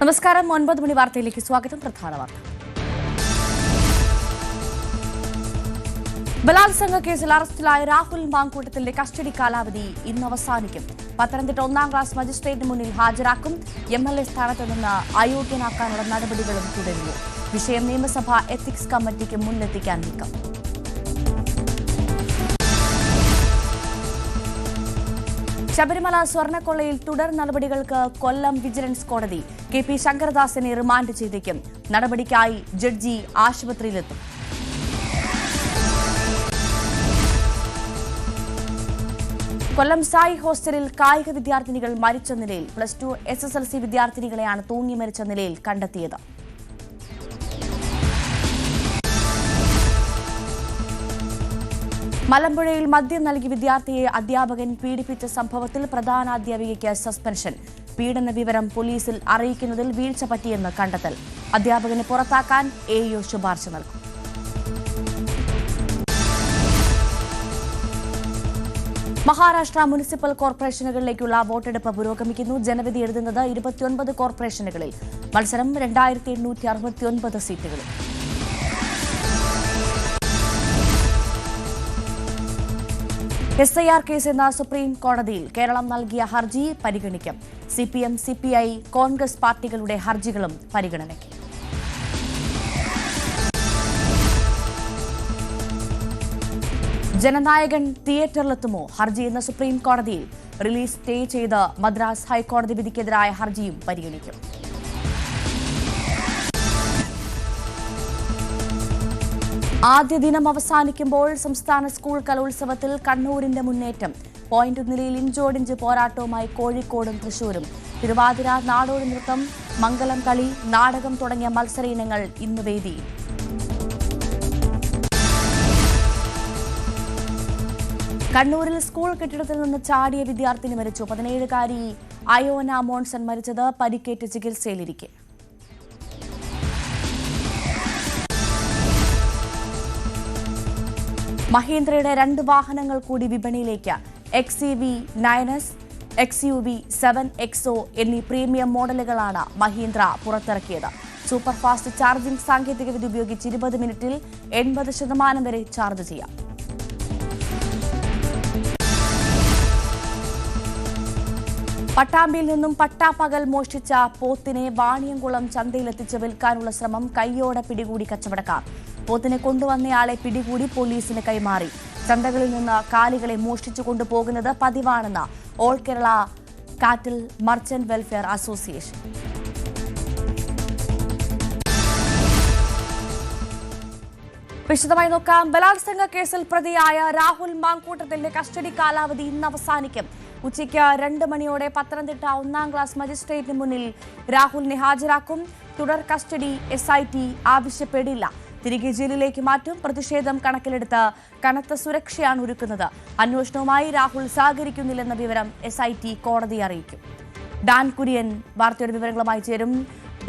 നമസ്കാരം. 9 മണി വാർത്തയിലേക്ക് സ്വാഗതം. പ്രധാന വാർത്ത. ബലാത്സംഗ കേസിൽ അറസ്റ്റിലായ രാഹുൽ മാങ്കൂട്ടത്തിന്റെ കസ്റ്റഡി കാലാവധി ഇന്ന് അവസാനിക്കും. പത്തനംതിട്ട 1-ാം ക്ലാസ് മജിസ്ട്രേറ്റിന് മുന്നിൽ ഹാജരാക്കും. MLA സ്ഥാനത്ത് നിന്ന് അയോഗ്യനാക്കാനുള്ള നടപടികളും തുടരുന്നു. വിഷയം നിയമസഭാ എത്തിക്സ് കമ്മിറ്റിക്ക് മുന്നിലെത്തിക്കാൻ നീക്കം. ശബരിമല സ്വർണ്ണക്കൊള്ളയിൽ തുടർ നടപടികൾക്ക് കൊല്ലം വിജിലൻസ് കോടതി. KP ശങ്കരദാസിനെ റിമാൻഡ് ചെയ്തേക്കും. നടപടിക്കായി ജഡ്ജി ആശുപത്രിയിലെത്തും. കൊല്ലം സായി ഹോസ്റ്റലിൽ കായിക വിദ്യാർത്ഥിനികൾ മരിച്ച നിലയിൽ. +2 SSLC വിദ്യാർത്ഥിനികളെയാണ് തൂങ്ങി മരിച്ച നിലയിൽ കണ്ടെത്തിയത്. മലമ്പുഴയിൽ മദ്യം നൽകി വിദ്യാർത്ഥിയെ അധ്യാപകൻ പീഡിപ്പിച്ച സംഭവത്തിൽ പ്രധാനാധ്യാപികയ്ക്ക് സസ്പെൻഷൻ. പീഡന വിവരം പോലീസിൽ അറിയിക്കുന്നതിൽ വീഴ്ച പറ്റിയെന്ന് കണ്ടെത്തൽ. അധ്യാപകനെ പുറത്താക്കാൻ AO ശുപാർശ നൽകും. മഹാരാഷ്ട്ര മുനിസിപ്പൽ കോർപ്പറേഷനുകളിലേക്കുള്ള വോട്ടെടുപ്പ് പുരോഗമിക്കുന്നു. ജനവിധി എഴുതുന്നത് 29 കോർപ്പറേഷനുകളിൽ. മത്സരം 2869 സീറ്റുകളിൽ. SIR കേസ് എന്ന സുപ്രീം കോടതിയിൽ കേരളം നൽകിയ ഹർജി പരിഗണിക്കും. CPM, CPI, കോൺഗ്രസ് പാർട്ടികളുടെ ഹർജികളും പരിഗണനയ്ക്ക്. ജനനായകൻ തിയേറ്ററിലെത്തുമോ? ഹർജി എന്ന സുപ്രീം കോടതിയിൽ. റിലീസ് സ്റ്റേ ചെയ്ത് മദ്രാസ് ഹൈക്കോടതി വിധിക്കെതിരായ ഹർജിയും പരിഗണിക്കും. ആദ്യ ദിനം അവസാനിക്കുമ്പോൾ സംസ്ഥാന സ്കൂൾ കലോത്സവത്തിൽ കണ്ണൂരിന്റെ മുന്നേറ്റം. പോയിന്റ് നിലയിൽ ഇഞ്ചോടിഞ്ച് പോരാട്ടവുമായി കോഴിക്കോടും തൃശൂരും. തിരുവാതിര, നാടോടി നൃത്തം, മംഗലം കളി, നാടകം തുടങ്ങിയ മത്സര ഇനങ്ങൾ ഇന്ന് വേദിയിൽ. കണ്ണൂരിൽ സ്കൂൾ കെട്ടിടത്തിൽ നിന്ന് ചാടിയ വിദ്യാർത്ഥിനി മരിച്ചു. 17-കാരി അയോന മോൺസൺ മരിച്ചത് പരിക്കേറ്റ് ചികിത്സയിലിരിക്കെ. മഹീന്ദ്രയുടെ 2 വാഹനങ്ങൾ കൂടി വിപണിയിലേക്ക്. XEV 9S, XUV 7XO എന്നീ പ്രീമിയം മോഡലുകളാണ് മഹീന്ദ്ര പുറത്തിറക്കിയത്. സൂപ്പർ ഫാസ്റ്റ് ചാർജിംഗ് സാങ്കേതികവിദ്യ ഉപയോഗിച്ച് 20 മിനിറ്റിൽ 80% വരെ ചാർജ് ചെയ്യാം. പട്ടാമ്പിയിൽ നിന്നും പട്ടാപ്പകൽ മോഷ്ടിച്ച പോത്തിനെ വാണിയംകുളം ചന്തയിലെത്തിച്ച് വിൽക്കാനുള്ള ശ്രമം കൈയോടെ പിടികൂടി കച്ചവടക്കാർ. പോത്തിനെ കൊണ്ടുവന്നയാളെ പിടികൂടി പോലീസിന് കൈമാറി. ചന്തകളിൽ നിന്ന് കാലികളെ മോഷ്ടിച്ചു കൊണ്ടുപോകുന്നത് പതിവാണെന്ന് ഓൾ കേരള കാറ്റിൽ മർച്ചന്റ് വെൽഫെയർ അസോസിയേഷൻ. വിശദമായി നോക്കാം. ബലാത്സംഗ കേസിൽ പ്രതിയായ രാഹുൽ മാങ്കൂട്ടത്തിന്റെ കസ്റ്റഡി കാലാവധി ഇന്ന് അവസാനിക്കും. ഉച്ചയ്ക്ക് 2 മണിയോടെ പത്തനംതിട്ട 1-ാം ക്ലാസ് മജിസ്ട്രേറ്റിന് മുന്നിൽ രാഹുലിനെ ഹാജരാക്കും. തുടർ കസ്റ്റഡി SIT ആവശ്യപ്പെടില്ല. തിരികെ ജയിലിലേക്ക് മാറ്റും. പ്രതിഷേധം കണക്കിലെടുത്ത് കനത്ത സുരക്ഷയാണ് ഒരുക്കുന്നത്. അന്വേഷണവുമായി രാഹുൽ സഹകരിക്കുന്നില്ലെന്ന വിവരം SIT കോടതിയെ അറിയിക്കും. ഡാൻ കുര്യൻ വാർത്തയുടെ വിവരങ്ങളുമായി ചേരും.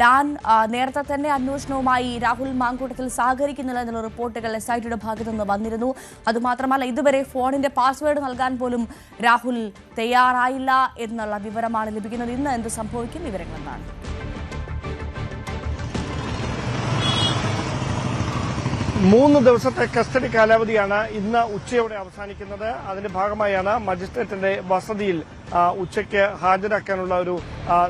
ഡാൻ, നേരത്തെ തന്നെ അന്വേഷണവുമായി രാഹുൽ മാങ്കൂട്ടത്തിൽ സഹകരിക്കുന്നില്ല എന്നുള്ള റിപ്പോർട്ടുകൾ SITയുടെ ഭാഗത്തു നിന്ന് വന്നിരുന്നു. അതുമാത്രമല്ല, ഇതുവരെ ഫോണിന്റെ പാസ്വേഡ് നൽകാൻ പോലും രാഹുൽ തയ്യാറായില്ല എന്നുള്ള വിവരമാണ് ലഭിക്കുന്നത്. ഇന്ന് എന്ത് സംഭവിക്കും? വിവരങ്ങൾ എന്താണ്? 3 ദിവസത്തെ കസ്റ്റഡി കാലാവധിയാണ് ഇന്ന് ഉച്ചയോടെ അവസാനിക്കുന്നത്. അതിന്റെ ഭാഗമായാണ് മജിസ്ട്രേറ്റിന്റെ വസതിയിൽ ഉച്ചയ്ക്ക് ഹാജരാക്കാനുള്ള ഒരു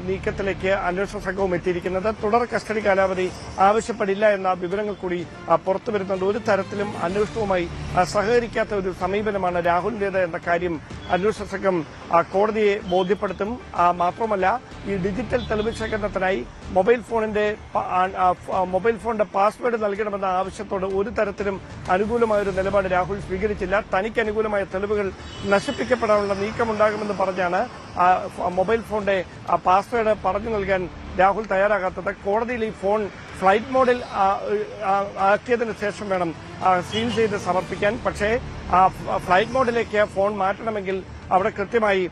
നീക്കത്തിലേക്ക് അന്വേഷണ സംഘവും എത്തിയിരിക്കുന്നത്. തുടർ കസ്റ്റഡി കാലാവധി ആവശ്യപ്പെടില്ല എന്ന വിവരങ്ങൾ കൂടി പുറത്തുവരുന്നുണ്ട്. ഒരു തരത്തിലും അന്വേഷണവുമായി സഹകരിക്കാത്ത ഒരു സമീപനമാണ് രാഹുലിന്റേത് എന്ന കാര്യം അന്വേഷണ സംഘം കോടതിയെ ബോധ്യപ്പെടുത്തും. മാത്രമല്ല, ഈ ഡിജിറ്റൽ തെളിവ് ശേഖരണത്തിനായി മൊബൈൽ ഫോണിന്റെ പാസ്വേഡ് നൽകണമെന്ന ആവശ്യത്തോട് ഒരു തരത്തിലും അനുകൂലമായൊരു നിലപാട് രാഹുൽ സ്വീകരിച്ചില്ല. തനിക്ക് അനുകൂലമായ തെളിവുകൾ നശിപ്പിക്കപ്പെടാനുള്ള നീക്കമുണ്ടാകുമെന്ന് പറഞ്ഞാണ് മൊബൈൽ ഫോണിന്റെ പാസ്വേഡ് പറഞ്ഞു നൽകാൻ രാഹുൽ തയ്യാറാകാത്തത്. കോടതിയിൽ ഈ ഫോൺ ഫ്ലൈറ്റ് മോഡിൽ ആക്കിയതിനു ശേഷം വേണം സീൽ ചെയ്ത് സമർപ്പിക്കാൻ. പക്ഷേ ഫ്ലൈറ്റ് മോഡിലേക്ക് ഫോൺ മാറ്റണമെങ്കിൽ അവിടെ കൃത്യമായി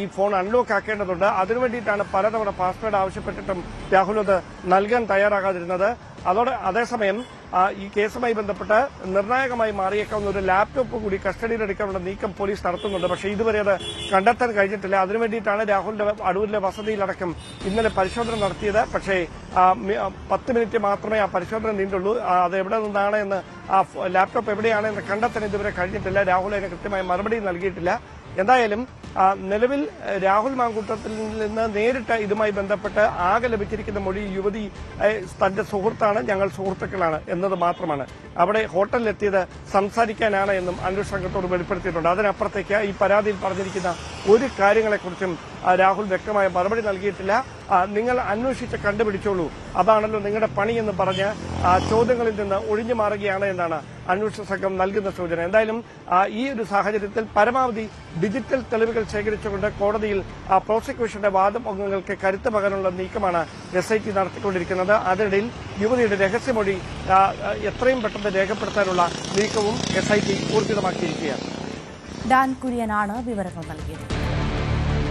ഈ ഫോൺ അൺലോക്ക് ആക്കേണ്ടതുണ്ട്. അതിനുവേണ്ടിയിട്ടാണ് പലതവണ പാസ്വേഡ് ആവശ്യപ്പെട്ടിട്ടും രാഹുൽ അത് നൽകാൻ തയ്യാറാകാതിരുന്നത്. അതേസമയം ഈ കേസുമായി ബന്ധപ്പെട്ട് നിർണായകമായി മാറിയേക്കാവുന്ന ഒരു ലാപ്ടോപ്പ് കൂടി കസ്റ്റഡിയിലെടുക്കാനുള്ള നീക്കം പോലീസ് നടത്തുന്നുണ്ട്. പക്ഷേ ഇതുവരെ അത് കണ്ടെത്താൻ കഴിഞ്ഞിട്ടില്ല. അതിനുവേണ്ടിയിട്ടാണ് രാഹുലിന്റെ അടൂരിലെ വസതിയിലടക്കം ഇന്നലെ പരിശോധന നടത്തിയത്. പക്ഷേ 10 മിനിറ്റ് മാത്രമേ ആ പരിശോധന നീണ്ടുള്ളൂ. അത് എവിടെ നിന്നാണ് എന്ന്, ആ ലാപ്ടോപ്പ് എവിടെയാണ് എന്ന് കണ്ടെത്താൻ ഇതുവരെ കഴിഞ്ഞിട്ടില്ല. രാഹുൽ അതിന് കൃത്യമായ മറുപടി നൽകിയിട്ടില്ല. എന്തായാലും നിലവിൽ രാഹുൽ മാങ്കൂട്ടത്തിൽ നിന്ന് നേരിട്ട് ഇതുമായി ബന്ധപ്പെട്ട് ആകെ ലഭിച്ചിരിക്കുന്ന മൊഴി യുവതി തന്റെ സുഹൃത്താണ്, ഞങ്ങൾ സുഹൃത്തുക്കളാണ് എന്നത് മാത്രമാണ്. അവിടെ ഹോട്ടലിലെത്തിയത് സംസാരിക്കാനാണ് എന്നും അന്വേഷണ സംഘത്തോട് വെളിപ്പെടുത്തിയിട്ടുണ്ട്. അതിനപ്പുറത്തേക്ക് ഈ പരാതിയിൽ പറഞ്ഞിരിക്കുന്ന ഒരു കാര്യങ്ങളെക്കുറിച്ചും രാഹുൽ വ്യക്തമായ മറുപടി നൽകിയിട്ടില്ല. നിങ്ങൾ അന്വേഷിച്ച് കണ്ടുപിടിച്ചോളൂ, അതാണല്ലോ നിങ്ങളുടെ പണിയെന്ന് പറഞ്ഞ് ചോദ്യങ്ങളിൽ നിന്ന് ഒഴിഞ്ഞു മാറുകയാണ് എന്നാണ് അന്വേഷണ സംഘം നൽകുന്ന സൂചന. എന്തായാലും ഈ ഒരു സാഹചര്യത്തിൽ പരമാവധി ഡിജിറ്റൽ തെളിവുകൾ ശേഖരിച്ചുകൊണ്ട് കോടതിയിൽ പ്രോസിക്യൂഷന്റെ വാദമുഖങ്ങൾക്ക് കരുത്ത് പകരാനുള്ള നീക്കമാണ് SIT നടത്തിക്കൊണ്ടിരിക്കുന്നത്. അതിനിടയിൽ യുവതിയുടെ രഹസ്യമൊഴി എത്രയും പെട്ടെന്ന് രേഖപ്പെടുത്താനുള്ള നീക്കവും SIT ഊർജിതമാക്കിയിരിക്കുകയാണ്. ഡാൻ കുര്യനാണ് വിവരങ്ങൾ നൽകിയത്.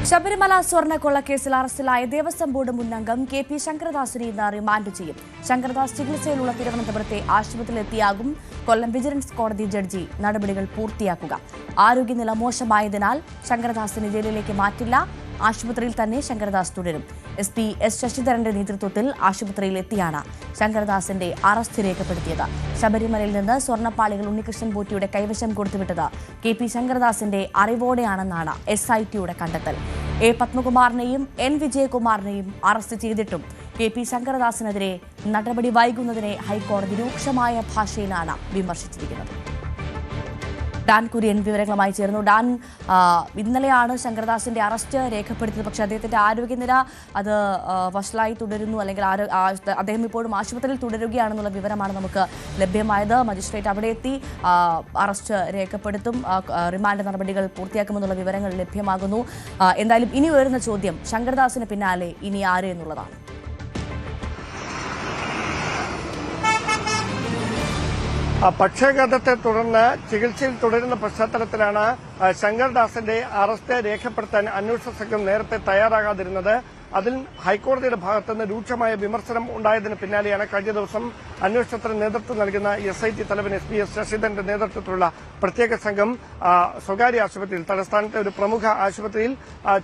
ശബരിമല സ്വർണ്ണക്കൊള്ളക്കേസിൽ അറസ്റ്റിലായ ദേവസ്വം ബോർഡ് മുൻ അംഗം KP ശങ്കരദാസിനെ ഇന്ന് റിമാൻഡ് ചെയ്യും. ശങ്കരദാസ് ചികിത്സയിലുള്ള തിരുവനന്തപുരത്തെ ആശുപത്രിയിലെത്തിയാകും കൊല്ലം വിജിലൻസ് കോടതി ജഡ്ജി നടപടികൾ പൂർത്തിയാക്കുക. ആരോഗ്യനില മോശമായതിനാൽ ശങ്കരദാസിനെ ജയിലിലേക്ക് മാറ്റില്ല. ആശുപത്രിയിൽ തന്നെ ശങ്കരദാസ് തുടരും. SP S ശശിധരന്റെ നേതൃത്വത്തിൽ ആശുപത്രിയിലെത്തിയാണ് ശങ്കരദാസിന്റെ അറസ്റ്റ് രേഖപ്പെടുത്തിയത്. ശബരിമലയിൽ നിന്ന് സ്വർണ്ണപ്പാളികൾ ഉണ്ണികൃഷ്ണൻ പോറ്റിയുടെ കൈവശം കൊടുത്തുവിട്ടത് KP ശങ്കരദാസിന്റെ അറിവോടെയാണെന്നാണ് SITയുടെ കണ്ടെത്തൽ. A പത്മകുമാറിനെയും N വിജയകുമാറിനെയും അറസ്റ്റ് ചെയ്തിട്ടും KP ശങ്കരദാസിനെതിരെ നടപടി വൈകുന്നതിനെ ഹൈക്കോടതി രൂക്ഷമായ ഭാഷയിലാണ് വിമർശിച്ചിരിക്കുന്നത്. ഡാൻ കുര്യൻ വിവരങ്ങളുമായി ചേർന്നു. ഡാൻ, ഇന്നലെയാണ് ശങ്കരദാസിന്റെ അറസ്റ്റ് രേഖപ്പെടുത്തിയത്. പക്ഷേ അദ്ദേഹത്തിന്റെ ആരോഗ്യനില അത് വഷളായി തുടരുന്നു, അല്ലെങ്കിൽ അദ്ദേഹം ഇപ്പോഴും ആശുപത്രിയിൽ തുടരുകയാണെന്നുള്ള വിവരമാണ് നമുക്ക് ലഭ്യമായത്. മജിസ്ട്രേറ്റ് അവിടെ എത്തി അറസ്റ്റ് രേഖപ്പെടുത്തും, റിമാൻഡ് നടപടികൾ പൂർത്തിയാക്കുമെന്നുള്ള വിവരങ്ങൾ ലഭ്യമാകുന്നു. എന്തായാലും ഇനി ഉയരുന്ന ചോദ്യം ശങ്കരദാസിന് പിന്നാലെ ഇനി ആര് എന്നുള്ളതാണ്. പക്ഷാഘാതത്തെ തുടർന്ന് ചികിത്സയിൽ തുടരുന്ന പശ്ചാത്തലത്തിലാണ് ശങ്കർദാസിന്റെ അറസ്റ്റ് രേഖപ്പെടുത്താൻ അന്വേഷണ സംഘം നേരത്തെ തയ്യാറാകാതിരുന്നത്. അതിൽ ഹൈക്കോടതിയുടെ ഭാഗത്തുനിന്ന് രൂക്ഷമായ വിമർശനം ഉണ്ടായതിന് പിന്നാലെയാണ് കഴിഞ്ഞ ദിവസം അന്വേഷണത്തിന് നേതൃത്വം നൽകുന്ന SIT തലവൻ SP S ശശിധരന്റെ നേതൃത്വത്തിലുള്ള പ്രത്യേക സംഘം സ്വകാര്യ ആശുപത്രിയിൽ, തലസ്ഥാനത്തെ ഒരു പ്രമുഖ ആശുപത്രിയിൽ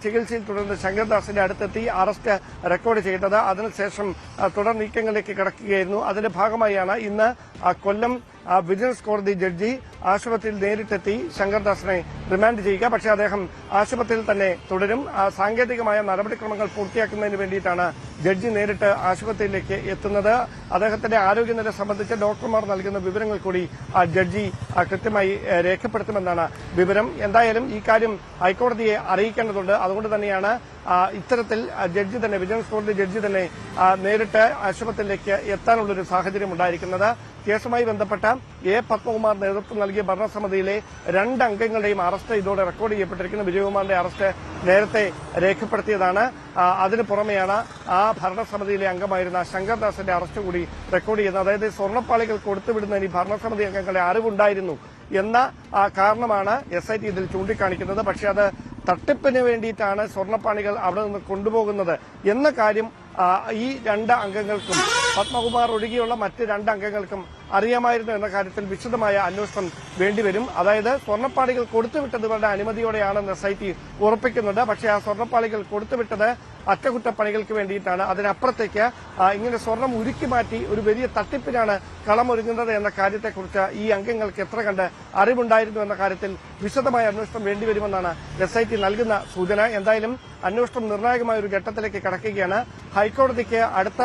ചികിത്സയിൽ തുടരുന്ന ശങ്കർദാസിന്റെ അടുത്തെത്തി അറസ്റ്റ് റെക്കോർഡ് ചെയ്തത്. അതിനുശേഷം തുടർ നീക്കങ്ങളിലേക്ക് കടക്കുകയായിരുന്നു. അതിന്റെ ഭാഗമായാണ് ഇന്ന് കൊല്ലം വിജിലൻസ് കോടതി ജഡ്ജി ആശുപത്രിയിൽ നേരിട്ടെത്തി ശങ്കർദാസിനെ റിമാൻഡ് ചെയ്യുക. പക്ഷേ അദ്ദേഹം ആശുപത്രിയിൽ തന്നെ തുടരും. സാങ്കേതികമായ നടപടിക്രമങ്ങൾ പൂർത്തിയാക്കുന്നതിന് വേണ്ടിയിട്ടാണ് ജഡ്ജി നേരിട്ട് ആശുപത്രിയിലേക്ക് എത്തുന്നത്. അദ്ദേഹത്തിന്റെ ആരോഗ്യനില സംബന്ധിച്ച് ഡോക്ടർമാർ നൽകുന്ന വിവരങ്ങൾ കൂടി ജഡ്ജി കൃത്യമായി രേഖപ്പെടുത്തുമെന്നാണ് വിവരം. എന്തായാലും ഈ കാര്യം ഹൈക്കോടതിയെ അറിയിക്കേണ്ടതുണ്ട്. അതുകൊണ്ട് തന്നെയാണ് ഇത്തരത്തിൽ ജഡ്ജി തന്നെ, വിജിലൻസ് കോടതി ജഡ്ജി തന്നെ നേരിട്ട് ആശുപത്രിയിലേക്ക് എത്താനുള്ളൊരു സാഹചര്യം ഉണ്ടായിരിക്കുന്നത്. കേസുമായി ബന്ധപ്പെട്ട A പത്മകുമാർ നേതൃത്വം നൽകിയ ഭരണസമിതിയിലെ 2 അംഗങ്ങളുടെയും അറസ്റ്റ് ഇതോടെ റെക്കോർഡ് ചെയ്യപ്പെട്ടിരിക്കുന്നു. വിജയകുമാറിന്റെ അറസ്റ്റ് നേരത്തെ രേഖപ്പെടുത്തിയതാണ്. അതിനു പുറമെയാണ് ആ ഭരണസമിതിയിലെ അംഗമായിരുന്ന ശങ്കർദാസിന്റെ അറസ്റ്റ് കൂടി റെക്കോർഡ് ചെയ്യുന്നത്. അതായത് സ്വർണ്ണപ്പാളികൾ കൊടുത്തുവിടുന്നതിന് ഈ ഭരണസമിതി അംഗങ്ങളെ അറിവുണ്ടായിരുന്നു എന്ന കാരണമാണ് SIT ഇതിൽ ചൂണ്ടിക്കാണിക്കുന്നത്. പക്ഷേ അത് തട്ടിപ്പിന് വേണ്ടിയിട്ടാണ് സ്വർണ്ണപ്പാണികൾ അവിടെ നിന്ന് കൊണ്ടുപോകുന്നത് എന്ന കാര്യം ഈ 2 അംഗങ്ങൾക്കും, പത്മകുമാർ ഒഴികെയുള്ള മറ്റ് 2 അംഗങ്ങൾക്കും അറിയാമായിരുന്നു എന്ന കാര്യത്തിൽ വിശദമായ അന്വേഷണം വേണ്ടിവരും. അതായത് സ്വർണ്ണപ്പാളികൾ കൊടുത്തുവിട്ടത് ഇവരുടെ അനുമതിയോടെയാണെന്ന് SIT ഉറപ്പിക്കുന്നുണ്ട്. പക്ഷേ ആ സ്വർണ്ണപ്പാളികൾ കൊടുത്തുവിട്ടത് അറ്റകുറ്റപ്പണികൾക്ക് വേണ്ടിയിട്ടാണ്. അതിനപ്പുറത്തേക്ക് ഇങ്ങനെ സ്വർണം ഉരുക്കി മാറ്റി ഒരു വലിയ തട്ടിപ്പിനാണ് കളമൊരുങ്ങുന്നത് എന്ന കാര്യത്തെക്കുറിച്ച് ഈ അംഗങ്ങൾക്ക് എത്ര കണ്ട് അറിവുണ്ടായിരുന്നു എന്ന കാര്യത്തിൽ വിശദമായ അന്വേഷണം വേണ്ടിവരുമെന്നാണ് SIT നൽകുന്ന സൂചന. എന്തായാലും അന്വേഷണം നിർണായകമായ ഒരു ഘട്ടത്തിലേക്ക് കടക്കുകയാണ്. ഹൈക്കോടതിക്ക് അടുത്ത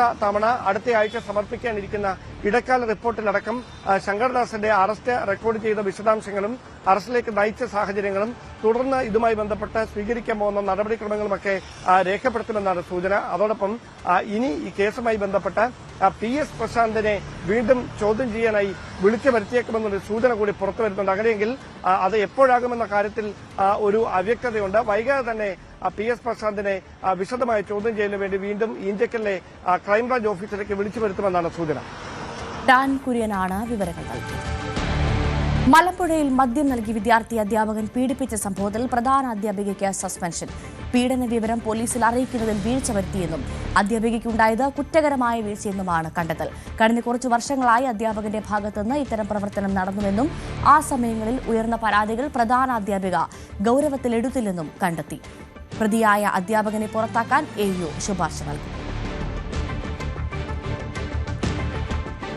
ആഴ്ച സമർപ്പിക്കാനിരിക്കുന്ന ഇടക്കാല റിപ്പോർട്ടിലടക്കം ശങ്കർദാസിന്റെ അറസ്റ്റ് റെക്കോർഡ് ചെയ്ത വിശദാംശങ്ങളും അറസ്റ്റിലേക്ക് നയിച്ച സാഹചര്യങ്ങളും തുടർന്ന് ഇതുമായി ബന്ധപ്പെട്ട് സ്വീകരിക്കാൻ പോകുന്ന നടപടിക്രമങ്ങളുമൊക്കെ രേഖപ്പെടുത്തുമെന്നാണ് സൂചന. അതോടൊപ്പം ഇനി ഈ കേസുമായി ബന്ധപ്പെട്ട് PS പ്രശാന്തിനെ വീണ്ടും ചോദ്യം ചെയ്യാനായി വിളിച്ചു വരുത്തിയേക്കുമെന്നൊരു സൂചന കൂടി പുറത്തുവരുന്നുണ്ട്. അങ്ങനെയെങ്കിൽ അത് എപ്പോഴാകുമെന്ന കാര്യത്തിൽ ഒരു അവ്യക്തതയുണ്ട്. വൈകാതെ തന്നെ PS പ്രശാന്തിനെ വിശദമായ ചോദ്യം ചെയ്യലിന് വേണ്ടി വീണ്ടും ഈഞ്ചക്കലിലെ ക്രൈംബ്രാഞ്ച് ഓഫീസിലേക്ക് വിളിച്ചു വരുത്തുമെന്നാണ് സൂചന. ഡാൻ കുര്യനാണ് വിവരങ്ങൾ നൽകിയത്. മലമ്പുഴയിൽ മദ്യം നൽകി വിദ്യാർത്ഥി അധ്യാപകൻ പീഡിപ്പിച്ച സംഭവത്തിൽ പ്രധാന അധ്യാപികയ്ക്ക് സസ്പെൻഷൻ. പീഡന വിവരം പോലീസിൽ അറിയിക്കുന്നതിൽ വീഴ്ച വരുത്തിയെന്നും അധ്യാപികയ്ക്കുണ്ടായത് കുറ്റകരമായ വീഴ്ചയെന്നുമാണ് കണ്ടെത്തൽ. കഴിഞ്ഞ കുറച്ചു വർഷങ്ങളായി അധ്യാപകന്റെ ഭാഗത്തുനിന്ന് ഇത്തരം പ്രവർത്തനം നടന്നുവെന്നും ആ സമയങ്ങളിൽ ഉയർന്ന പരാതികൾ പ്രധാന അധ്യാപിക ഗൗരവത്തിലെടുത്തില്ലെന്നും കണ്ടെത്തി. പ്രതിയായ അധ്യാപകനെ പുറത്താക്കാൻ AU ശുപാർശ നൽകി.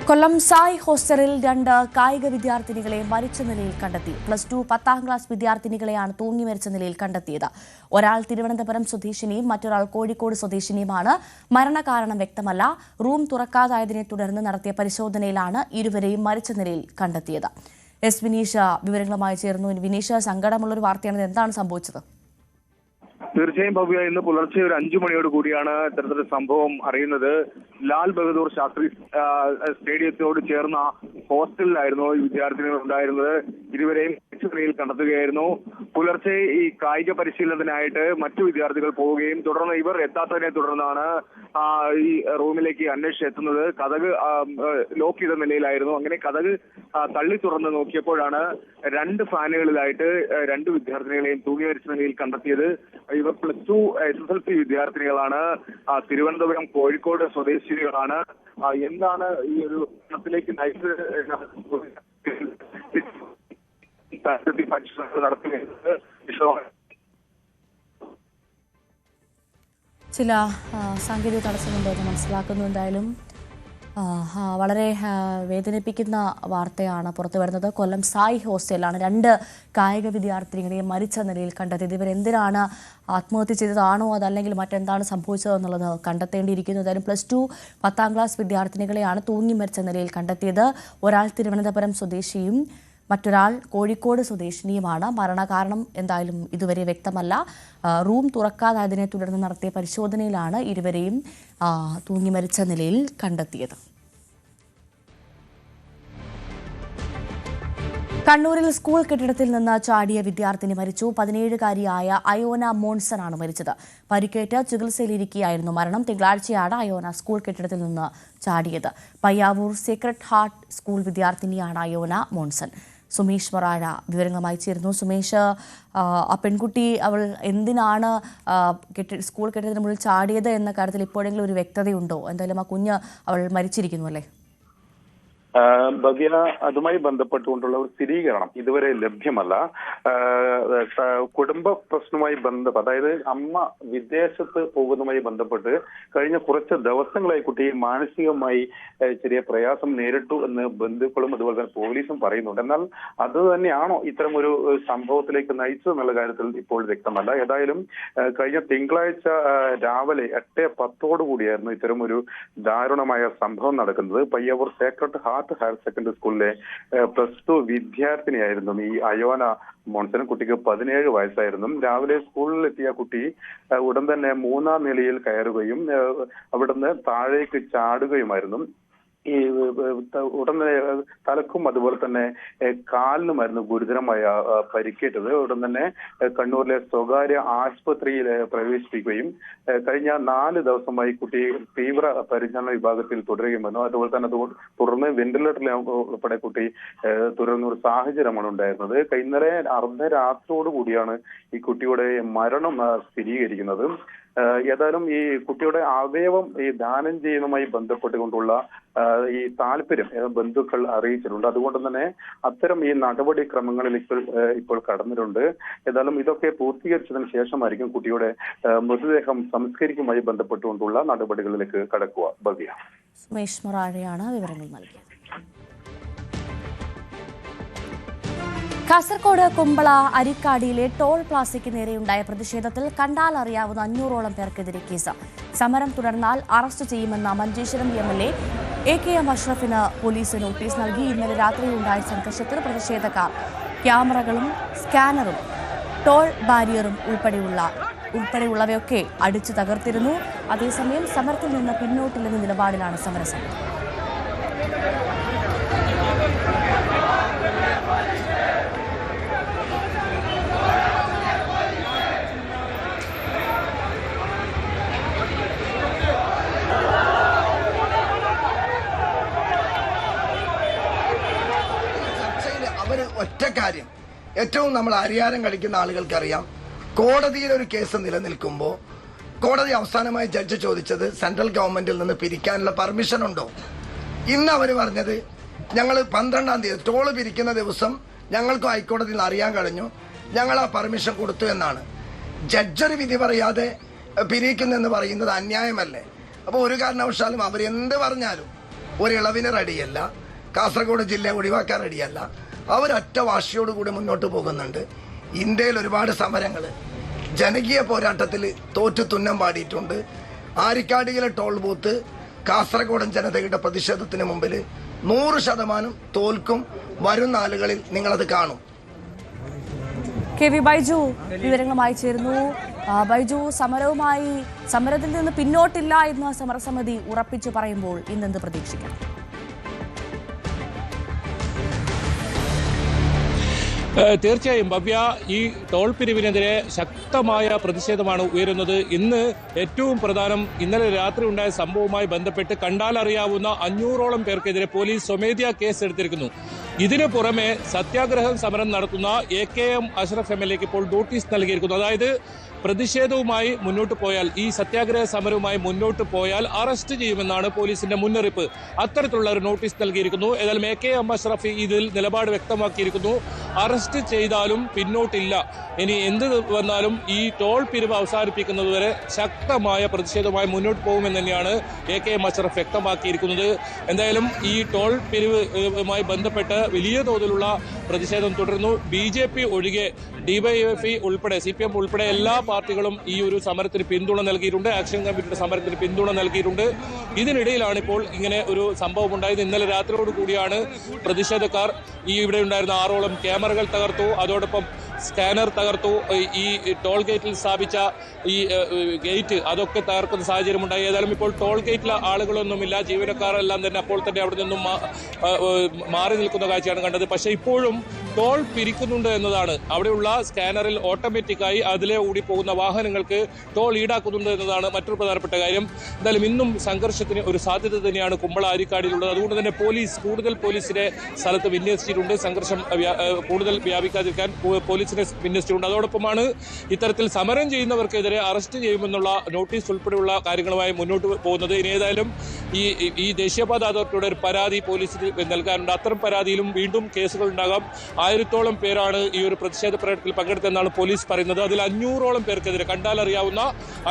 കൊല്ലം സായ് ഹോസ്റ്റലിൽ 2 കായിക വിദ്യാർത്ഥിനികളെ മരിച്ച നിലയിൽ കണ്ടെത്തി. +2 10ാം ക്ലാസ് വിദ്യാർത്ഥിനികളെയാണ് തൂങ്ങി മരിച്ച നിലയിൽ കണ്ടെത്തിയത്. ഒരാൾ തിരുവനന്തപുരം സ്വദേശിനിയും മറ്റൊരാൾ കോഴിക്കോട് സ്വദേശിനിയുമാണ്. മരണകാരണം വ്യക്തമല്ല. റൂം തുറക്കാതായതിനെ തുടർന്ന് നടത്തിയ പരിശോധനയിലാണ് ഇരുവരെയും മരിച്ച നിലയിൽ കണ്ടെത്തിയത്. വിനീഷ വിവരങ്ങളുമായി ചേർന്നു. വിനീഷ, സങ്കടമുള്ളൊരു വാർത്തയാണ്. എന്താണ് സംഭവിച്ചത്? തീർച്ചയായും ഭവ്യ, ഇന്ന് പുലർച്ചെ ഒരു 5 മണിയോട് കൂടിയാണ് ഇത്തരത്തിലൊരു സംഭവം അറിയുന്നത്. ലാൽ ബഹദൂർ ശാസ്ത്രി സ്റ്റേഡിയത്തോട് ചേർന്ന ഹോസ്റ്റലിലായിരുന്നു ഈ വിദ്യാർത്ഥിനികൾ ഉണ്ടായിരുന്നത്. ഇരുവരെയും നിലയിൽ കണ്ടെത്തുകയായിരുന്നു. പുലർച്ചെ ഈ കായിക പരിശീലനത്തിനായിട്ട് മറ്റു വിദ്യാർത്ഥികൾ പോവുകയും തുടർന്ന് ഇവർ എത്താത്തതിനെ തുടർന്നാണ് ഈ റൂമിലേക്ക് അന്വേഷിച്ചെത്തുന്നത്. കതക് ലോക്ക് ചെയ്ത നിലയിലായിരുന്നു. അങ്ങനെ കതക് തള്ളി തുറന്ന് നോക്കിയപ്പോഴാണ് 2 ഫാനുകളിലായിട്ട് 2 വിദ്യാർത്ഥിനികളെയും തൂങ്ങി മരിച്ച നിലയിൽ കണ്ടെത്തിയത്. ഇവർ +2 SSLC വിദ്യാർത്ഥിനികളാണ്. തിരുവനന്തപുരം കോഴിക്കോട് സ്വദേശികളാണ്. എന്താണ് ഈ ഒരു ത്തിലേക്ക് നയിച്ചത് നടത്തുന്നത്? ചില സാങ്കേതിക തടസ്സമുണ്ടെന്ന് മനസ്സിലാക്കുന്നു. എന്തായാലും വളരെ വേദനിപ്പിക്കുന്ന വാർത്തയാണ് പുറത്തു വരുന്നത്. കൊല്ലം സായ് ഹോസ്റ്റലിലാണ് 2 കായിക വിദ്യാർത്ഥിനികളെ മരിച്ച നിലയിൽ കണ്ടെത്തിയത്. ഇവരെന്തിനാണ് ആത്മഹത്യ ചെയ്തതാണോ അതല്ലെങ്കിൽ മറ്റെന്താണ് സംഭവിച്ചതെന്നുള്ളത് കണ്ടെത്തേണ്ടിയിരിക്കുന്നു. എന്തായാലും +2 10ാം ക്ലാസ് വിദ്യാർത്ഥിനികളെയാണ് തൂങ്ങി മരിച്ച നിലയിൽ കണ്ടെത്തിയത്. ഒരാൾ തിരുവനന്തപുരം സ്വദേശിയും മറ്റൊരാൾ കോഴിക്കോട് സ്വദേശിനിയുമാണ്. മരണകാരണം എന്തായാലും ഇതുവരെ വ്യക്തമല്ല. റൂം തുറക്കാതായതിനെ തുടർന്ന് നടത്തിയ പരിശോധനയിലാണ് ഇരുവരെയും തൂങ്ങി മരിച്ച നിലയിൽ കണ്ടെത്തിയത്. കണ്ണൂരിൽ സ്കൂൾ കെട്ടിടത്തിൽ നിന്ന് ചാടിയ വിദ്യാർത്ഥിനി മരിച്ചു. 17-കാരിയായ അയോന മോൺസൺ ആണ് മരിച്ചത്. പരിക്കേറ്റ് ചികിത്സയിലിരിക്കെയായിരുന്നു മരണം. തിങ്കളാഴ്ചയാണ് അയോന സ്കൂൾ കെട്ടിടത്തിൽ നിന്ന് ചാടിയത്. പയ്യാവൂർ സീക്രട്ട് ഹാർട്ട് സ്കൂൾ വിദ്യാർത്ഥിനിയാണ് അയോന മോൺസൺ. സുമേഷ് മൊറാഴ വിവരങ്ങളുമായി ചേരുന്നു. സുമേഷ്, ആ പെൺകുട്ടി അവൾ എന്തിനാണ് സ്കൂൾ കെട്ടിടത്തിന് മുകളിൽ ചാടിയത് എന്ന കാര്യത്തിൽ ഇപ്പോഴെങ്കിലും ഒരു വ്യക്തതയുണ്ടോ? എന്തായാലും ആ കുഞ്ഞ് അവൾ മരിച്ചിരിക്കുന്നു അല്ലേ? ഭവ്യ, അതുമായി ബന്ധപ്പെട്ടുകൊണ്ടുള്ള ഒരു സ്ഥിരീകരണം ഇതുവരെ ലഭ്യമല്ല. കുടുംബ പ്രശ്നവുമായി അതായത് അമ്മ വിദേശത്ത് പോകുന്നതുമായി ബന്ധപ്പെട്ട് കഴിഞ്ഞ കുറച്ച് ദിവസങ്ങളായി കുട്ടി മാനസികമായി ചെറിയ പ്രയാസം നേരിട്ടു എന്ന് ബന്ധുക്കളും അതുപോലെ തന്നെ പോലീസും പറയുന്നുണ്ട്. എന്നാൽ അത് തന്നെയാണോ ഇത്തരം ഒരു സംഭവത്തിലേക്ക് നയിച്ചതെന്നുള്ള കാര്യത്തിൽ ഇപ്പോൾ വ്യക്തമല്ല. ഏതായാലും കഴിഞ്ഞ തിങ്കളാഴ്ച രാവിലെ 8:10 കൂടിയായിരുന്നു ഇത്തരം ഒരു ദാരുണമായ സംഭവം നടക്കുന്നത്. Payyavoor Sacred Heart Higher Secondary സ്കൂളിലെ +2 വിദ്യാർത്ഥിനിയായിരുന്നു ഈ അയോന മോൺസൺ. കുട്ടിക്ക് 17 വയസ്സായിരുന്നു. രാവിലെ സ്കൂളിലെത്തിയ കുട്ടി ഉടൻ തന്നെ 3ാം നിലയിൽ കയറുകയും അവിടുന്ന് താഴേക്ക് ചാടുകയുമായിരുന്നു. ഈ ഉടൻ തലക്കും അതുപോലെ തന്നെ കാലിനുമായിരുന്നു ഗുരുതരമായ പരിക്കേറ്റത്. ഉടൻ തന്നെ കണ്ണൂരിലെ സ്വകാര്യ ആശുപത്രിയിൽ പ്രവേശിപ്പിക്കുകയും കഴിഞ്ഞ 4 ദിവസമായി കുട്ടി തീവ്ര പരിചരണ വിഭാഗത്തിൽ തുടരുകയുമായിരുന്നു. അതുപോലെ തന്നെ തുടർന്ന് വെന്റിലേറ്ററിൽ ഉൾപ്പെടെ കുട്ടി തുടരുന്ന ഒരു സാഹചര്യമാണ് ഉണ്ടായിരുന്നത്. ഇന്നലെ അർദ്ധരാത്രിയോട് കൂടിയാണ് ഈ കുട്ടിയുടെ മരണം സ്ഥിരീകരിക്കുന്നത്. ഏതായാലും ഈ കുട്ടിയുടെ അവയവം ഈ ദാനം ചെയ്യുന്നതുമായി ബന്ധപ്പെട്ടുകൊണ്ടുള്ള ഈ താല്പര്യം ബന്ധുക്കൾ അറിയിച്ചിട്ടുണ്ട്. അതുകൊണ്ട് തന്നെ അത്തരം ഈ നടപടിക്രമങ്ങളിൽ ഇപ്പോൾ കടന്നിട്ടുണ്ട്. ഏതായാലും ഇതൊക്കെ പൂർത്തീകരിച്ചതിന് ശേഷമായിരിക്കും കുട്ടിയുടെ മൃതദേഹം സംസ്കരിക്കുമായി ബന്ധപ്പെട്ടുകൊണ്ടുള്ള നടപടികളിലേക്ക് കടക്കുക. ഭവ്യ, സുമേഷ് മൊറാഴയാണ് വിവരങ്ങൾ നൽകിയത്. കാസർകോട് കുമ്പള അരിക്കാടിയിലെ ടോൾ പ്ലാസയ്ക്ക് നേരെയുണ്ടായ പ്രതിഷേധത്തിൽ കണ്ടാൽ അറിയാവുന്ന 500ഓളം പേർക്കെതിരെ കേസ്. സമരം തുടർന്നാൽ അറസ്റ്റ് ചെയ്യുമെന്ന മഞ്ചേശ്വരം MLA AKM അഷ്റഫിന് പോലീസ് നോട്ടീസ് നൽകി. ഇന്നലെ രാത്രിയിലുണ്ടായ സംഘർഷത്തിൽ പ്രതിഷേധക്കാർ ക്യാമറകളും സ്കാനറും ടോൾ ബാരിയറും ഉൾപ്പെടെയുള്ളവയൊക്കെ അടിച്ചു തകർത്തിരുന്നു. അതേസമയം സമരത്തിൽ നിന്ന് പിന്നോട്ടില്ലെന്ന നിലപാടിലാണ് സമരസമിതി. ഒറ്റ കാര്യം, ഏറ്റവും നമ്മൾ അരിയാരം കളിക്കുന്ന ആളുകൾക്കറിയാം, കോടതിയിൽ ഒരു കേസ് നിലനിൽക്കുമ്പോൾ കോടതി അവസാനമായി ജഡ്ജ് ചോദിച്ചത് സെൻട്രൽ ഗവൺമെന്റിൽ നിന്ന് പിരിക്കാനുള്ള പെർമിഷൻ ഉണ്ടോ. ഇന്ന് അവർ പറഞ്ഞത് ഞങ്ങൾ 12-ാം തീയതി ടോള് പിരിക്കുന്ന ദിവസം ഞങ്ങൾക്ക് ഹൈക്കോടതിയിൽ അറിയാൻ കഴിഞ്ഞു, ഞങ്ങൾ ആ പെർമിഷൻ കൊടുത്തു എന്നാണ്. ജഡ്ജൊരു വിധി പറയാതെ പിരിക്കുന്നെന്ന് പറയുന്നത് അന്യായമല്ലേ? അപ്പോൾ ഒരു കാരണവശാലും അവരെന്ത് പറഞ്ഞാലും ഒരു ഇളവിന് റെഡിയല്ല. കാസർഗോഡ് ജില്ല ഒഴിവാക്കാൻ റെഡിയല്ല. അവരൊറ്റ വാശിയോടുകൂടി മുന്നോട്ട് പോകുന്നുണ്ട്. ഇന്ത്യയിൽ ഒരുപാട് സമരങ്ങൾ ജനകീയ പോരാട്ടത്തിൽ തോറ്റു തുന്നം പാടിയിട്ടുണ്ട്. ആരിക്കാടിയിലെ ടോൾ ബൂത്ത് കാസർഗോഡൻ ജനതയുടെ പ്രതിഷേധത്തിന് മുമ്പിൽ 100% തോൽക്കും. വരും നാളുകളിൽ നിങ്ങളത് കാണും. കെ വി ബൈജു വിവരങ്ങളുമായി ചേരുന്നു. ബൈജു, സമരത്തിൽ നിന്ന് പിന്നോട്ടില്ല എന്ന് സമരസമിതി ഉറപ്പിച്ചു പറയുമ്പോൾ ഇന്നെന്ത് പ്രതീക്ഷിക്കണം? തീർച്ചയായും ഭവ്യ, ഈ ടോൾ പിരിവിനെതിരെ ശക്തമായ പ്രതിഷേധമാണ് ഉയരുന്നത്. ഇന്ന് ഏറ്റവും പ്രധാനം ഇന്നലെ രാത്രി ഉണ്ടായ സംഭവവുമായി ബന്ധപ്പെട്ട് കണ്ടാലറിയാവുന്ന 500ഓളം പേർക്കെതിരെ പോലീസ് സ്വമേധ്യാ കേസ് എടുത്തിരിക്കുന്നു. ഇതിനു പുറമെ സത്യാഗ്രഹം സമരം നടത്തുന്ന AKM അഷ്റഫ് MLA ഇപ്പോൾ നോട്ടീസ് നൽകിയിരിക്കുന്നു. അതായത് പ്രതിഷേധവുമായി മുന്നോട്ട് പോയാൽ, ഈ സത്യാഗ്രഹ സമരവുമായി മുന്നോട്ട് പോയാൽ അറസ്റ്റ് ചെയ്യുമെന്നാണ് പോലീസിന്റെ മുന്നറിയിപ്പ്. അത്തരത്തിലുള്ള ഒരു നോട്ടീസ് നൽകിയിരിക്കുന്നു. ഏതായാലും AKM അഷ്റഫ് ഇതിൽ നിലപാട് വ്യക്തമാക്കിയിരിക്കുന്നു. അറസ്റ്റ് ചെയ്താലും പിന്നോട്ടില്ല, ഇനി എന്ത് വന്നാലും ഈ ടോൾ പിരിവ് അവസാനിപ്പിക്കുന്നതുവരെ ശക്തമായ പ്രതിഷേധവുമായി മുന്നോട്ട് പോകുമെന്ന് തന്നെയാണ് AKM അഷ്റഫ് വ്യക്തമാക്കിയിരിക്കുന്നത്. എന്തായാലും ഈ ടോൾ പിരിവുമായി ബന്ധപ്പെട്ട് വലിയ തോതിലുള്ള പ്രതിഷേധം തുടരുന്നു. BJP ഒഴികെ DYFI ഉൾപ്പെടെ CPM ഉൾപ്പെടെ എല്ലാ പാർട്ടികളും ഈ ഒരു സമരത്തിന് പിന്തുണ നൽകിയിട്ടുണ്ട്. ആക്ഷൻ കമ്മിറ്റിയുടെ സമരത്തിന് പിന്തുണ നൽകിയിട്ടുണ്ട്. ഇതിനിടയിലാണ് ഇപ്പോൾ ഇങ്ങനെ ഒരു സംഭവം ഉണ്ടായത്. ഇന്നലെ രാത്രിയോട് കൂടിയാണ് പ്രതിഷേധക്കാർ ഇവിടെ ഉണ്ടായിരുന്ന 6ഓളം ക്യാമറകൾ തകർത്തു, അതോടൊപ്പം സ്കാനർ തകർത്തു, ഈ ടോൾ ഗേറ്റിൽ സ്ഥാപിച്ച ഈ ഗേറ്റ് അതൊക്കെ തകർക്കുന്ന സാഹചര്യം ഉണ്ടായി. ഏതായാലും ഇപ്പോൾ ടോൾ ഗേറ്റിലെ ആളുകളൊന്നുമില്ല, ജീവനക്കാരെല്ലാം തന്നെ അപ്പോൾ തന്നെ അവിടെ നിന്നും മാറി നിൽക്കുന്ന കാഴ്ചയാണ് കണ്ടത്. പക്ഷേ ഇപ്പോഴും ടോൾ പിരിക്കുന്നുണ്ട് എന്നതാണ്. അവിടെയുള്ള സ്കാനറിൽ ഓട്ടോമാറ്റിക്കായി അതിലെ കൂടി പോകുന്ന വാഹനങ്ങൾക്ക് ടോൾ ഈടാക്കുന്നുണ്ട് എന്നതാണ് മറ്റൊരു പ്രധാനപ്പെട്ട കാര്യം. എന്തായാലും ഇന്നും സംഘർഷത്തിന് ഒരു സാധ്യത തന്നെയാണ് കുമ്പള ആരിക്കാടിയിലുള്ളത്. അതുകൊണ്ട് തന്നെ കൂടുതൽ പോലീസിനെ സ്ഥലത്ത് വിന്യസിച്ചിട്ടുണ്ട്. സംഘർഷം കൂടുതൽ വ്യാപിക്കാതിരിക്കാൻ പോലീസിനെ വിന്യസിച്ചിട്ടുണ്ട്. അതോടൊപ്പമാണ് ഇത്തരത്തിൽ സമരം ചെയ്യുന്നവർക്കെതിരെ അറസ്റ്റ് ചെയ്യുമെന്നുള്ള നോട്ടീസ് ഉൾപ്പെടെയുള്ള കാര്യങ്ങളുമായി മുന്നോട്ട് പോകുന്നത്. ഇനി ഏതായാലും ഈ ദേശീയപാത അതോറിറ്റിയുടെ ഒരു പരാതി പോലീസിന് നൽകാനുണ്ട്. അത്തരം പരാതിയിലും വീണ്ടും കേസുകൾ ഉണ്ടാകാം. 1000ഓളം പേരാണ് ഈ ഒരു പ്രതിഷേധ പ്രകടനത്തിൽ പങ്കെടുത്തെന്നാണ് പോലീസ് പറയുന്നത്. അതിൽ 500ഓളം പേർക്കെതിരെ, കണ്ടാലറിയാവുന്ന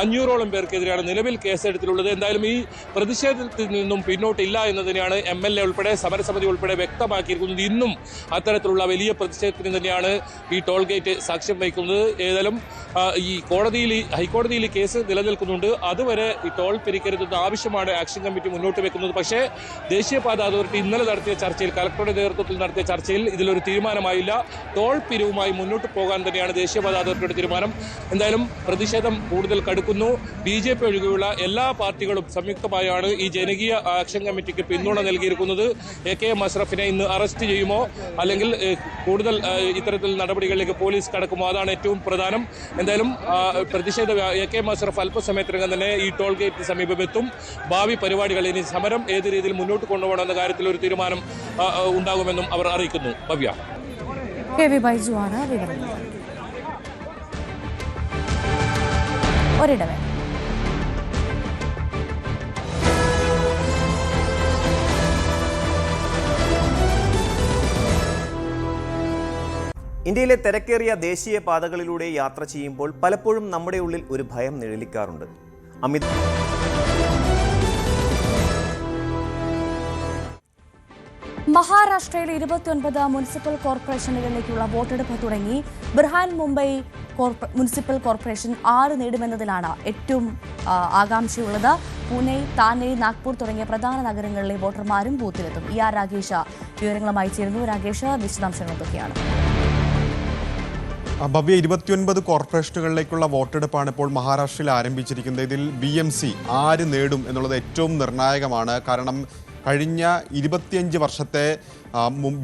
500ഓളം പേർക്കെതിരെയാണ് നിലവിൽ കേസെടുത്തിട്ടുള്ളത്. എന്തായാലും ഈ പ്രതിഷേധത്തിൽ നിന്നും പിന്നോട്ടില്ല എന്ന് തന്നെയാണ് MLA ഉൾപ്പെടെ സമരസമിതി ഉൾപ്പെടെ വ്യക്തമാക്കിയിരിക്കുന്നത്. ഇന്നും അത്തരത്തിലുള്ള വലിയ പ്രതിഷേധത്തിന് തന്നെയാണ് ഈ ടോൾ ഗേറ്റ് സാക്ഷ്യം വഹിക്കുന്നത്. ഏതായാലും ഹൈക്കോടതിയിൽ കേസ് നിലനിൽക്കുന്നുണ്ട്. അതുവരെ ഈ ടോൾ പിരിക്കരുതെന്ന ആവശ്യമാണ് ആക്ഷൻ കമ്മിറ്റി മുന്നോട്ട് വെക്കുന്നത്. പക്ഷേ ദേശീയപാത അതോറിറ്റി ഇന്നലെ നടത്തിയ ചർച്ചയിൽ, കളക്ടറുടെ നേതൃത്വത്തിൽ നടത്തിയ ചർച്ചയിൽ ഇതിലൊരു തീരുമാനമായില്ല. ടോൾ പിരിവുമായി മുന്നോട്ട് പോകാൻ തന്നെയാണ് ദേശീയപാത അതോറിറ്റിയുടെ തീരുമാനം. എന്തായാലും പ്രതിഷേധം കൂടുതൽ കടുക്കുന്നു. BJP ഒഴികെയുള്ള എല്ലാ പാർട്ടികളും സംയുക്തമായാണ് ഈ ജനകീയ ആക്ഷൻ കമ്മിറ്റിക്ക് പിന്തുണ നൽകിയിരിക്കുന്നത്. AKM അഷ്റഫിനെ ഇന്ന് അറസ്റ്റ് ചെയ്യുമോ അല്ലെങ്കിൽ കൂടുതൽ ഇത്തരത്തിൽ നടപടികളിലേക്ക് പോലീസ് കടക്കുമോ, അതാണ് ഏറ്റവും പ്രധാനം. എന്തായാലും പ്രതിഷേധ AKM അഷ്റഫ് അല്പസമയത്തിനകം തന്നെ ഈ ടോൾ ഗേറ്റിന് സമീപമെത്തും. ഭാവി പരിപാടികൾ, ഇനി സമരം ഏത് രീതിയിൽ മുന്നോട്ട് കൊണ്ടുപോകണമെന്ന കാര്യത്തിൽ ഒരു തീരുമാനം ഉണ്ടാകുമെന്നും അവർ അറിയിക്കുന്നു. ഭവ്യ, കെ വി ബൈജു ആണ് വിവരങ്ങൾ. ഒരിടവേള. ഇന്ത്യയിലെ തിരക്കേറിയ ദേശീയ പാതകളിലൂടെ യാത്ര ചെയ്യുമ്പോൾ പലപ്പോഴും നമ്മുടെ ഉള്ളിൽ ഒരു ഭയം നിഴലിക്കാറുണ്ട്. മഹാരാഷ്ട്രയിലെ 29 മുനിസിപ്പൽ കോർപ്പറേഷനുകളിലേക്കുള്ള വോട്ടെടുപ്പ് തുടങ്ങി. ബൃഹാൻ മുംബൈ മുനിസിപ്പൽ കോർപ്പറേഷൻ 6 നേടുമെന്നതിലാണ് ഏറ്റവും ആകാംക്ഷയുള്ളത്. പൂനെ, താനെ, നാഗ്പൂർ തുടങ്ങിയ പ്രധാന നഗരങ്ങളിലെ വോട്ടർമാരും ബൂത്തിലെത്തും. രാകേഷ് വിവരങ്ങളുമായി ചേരുന്നു. രാകേഷ്, വിശദാംശങ്ങൾ എന്തൊക്കെയാണ്? ഭവ്യ, 29 കോർപ്പറേഷനുകളിലേക്കുള്ള വോട്ടെടുപ്പാണ് ഇപ്പോൾ മഹാരാഷ്ട്രയിൽ ആരംഭിച്ചിരിക്കുന്നത്. ഇതിൽ BMC ആര് നേടും എന്നുള്ളത് ഏറ്റവും നിർണായകമാണ്. കാരണം കഴിഞ്ഞ 25 വർഷത്തെ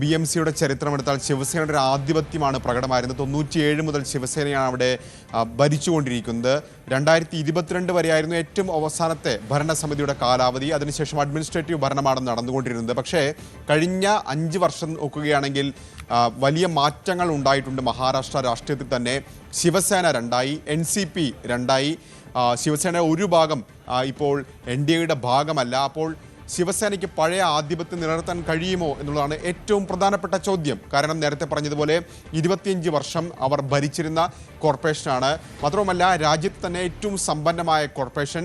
BMCയുടെ ചരിത്രമെടുത്താൽ ശിവസേനയുടെ ഒരു ആധിപത്യമാണ് പ്രകടമായിരുന്നത്. 97 മുതൽ ശിവസേനയാണ് അവിടെ ഭരിച്ചുകൊണ്ടിരിക്കുന്നത്. 2022 വരെയായിരുന്നു ഏറ്റവും അവസാനത്തെ ഭരണസമിതിയുടെ കാലാവധി. അതിനുശേഷം അഡ്മിനിസ്ട്രേറ്റീവ് ഭരണമാണ് നടന്നുകൊണ്ടിരുന്നത്. പക്ഷേ കഴിഞ്ഞ 5 വർഷം നോക്കുകയാണെങ്കിൽ വലിയ മാറ്റങ്ങൾ ഉണ്ടായിട്ടുണ്ട്. മഹാരാഷ്ട്ര രാഷ്ട്രീയത്തിൽ തന്നെ ശിവസേന രണ്ടായി, NCP രണ്ടായി. ശിവസേന ഒരു ഭാഗം ഇപ്പോൾ NDAയുടെ ഭാഗമല്ല. അപ്പോൾ ശിവസേനയ്ക്ക് പഴയ ആധിപത്യം നിലനിർത്താൻ കഴിയുമോ എന്നുള്ളതാണ് ഏറ്റവും പ്രധാനപ്പെട്ട ചോദ്യം. കാരണം നേരത്തെ പറഞ്ഞതുപോലെ 25 വർഷം അവർ ഭരിച്ചിരുന്ന കോർപ്പറേഷനാണ്. മാത്രവുമല്ല രാജ്യത്ത് തന്നെ ഏറ്റവും സമ്പന്നമായ കോർപ്പറേഷൻ,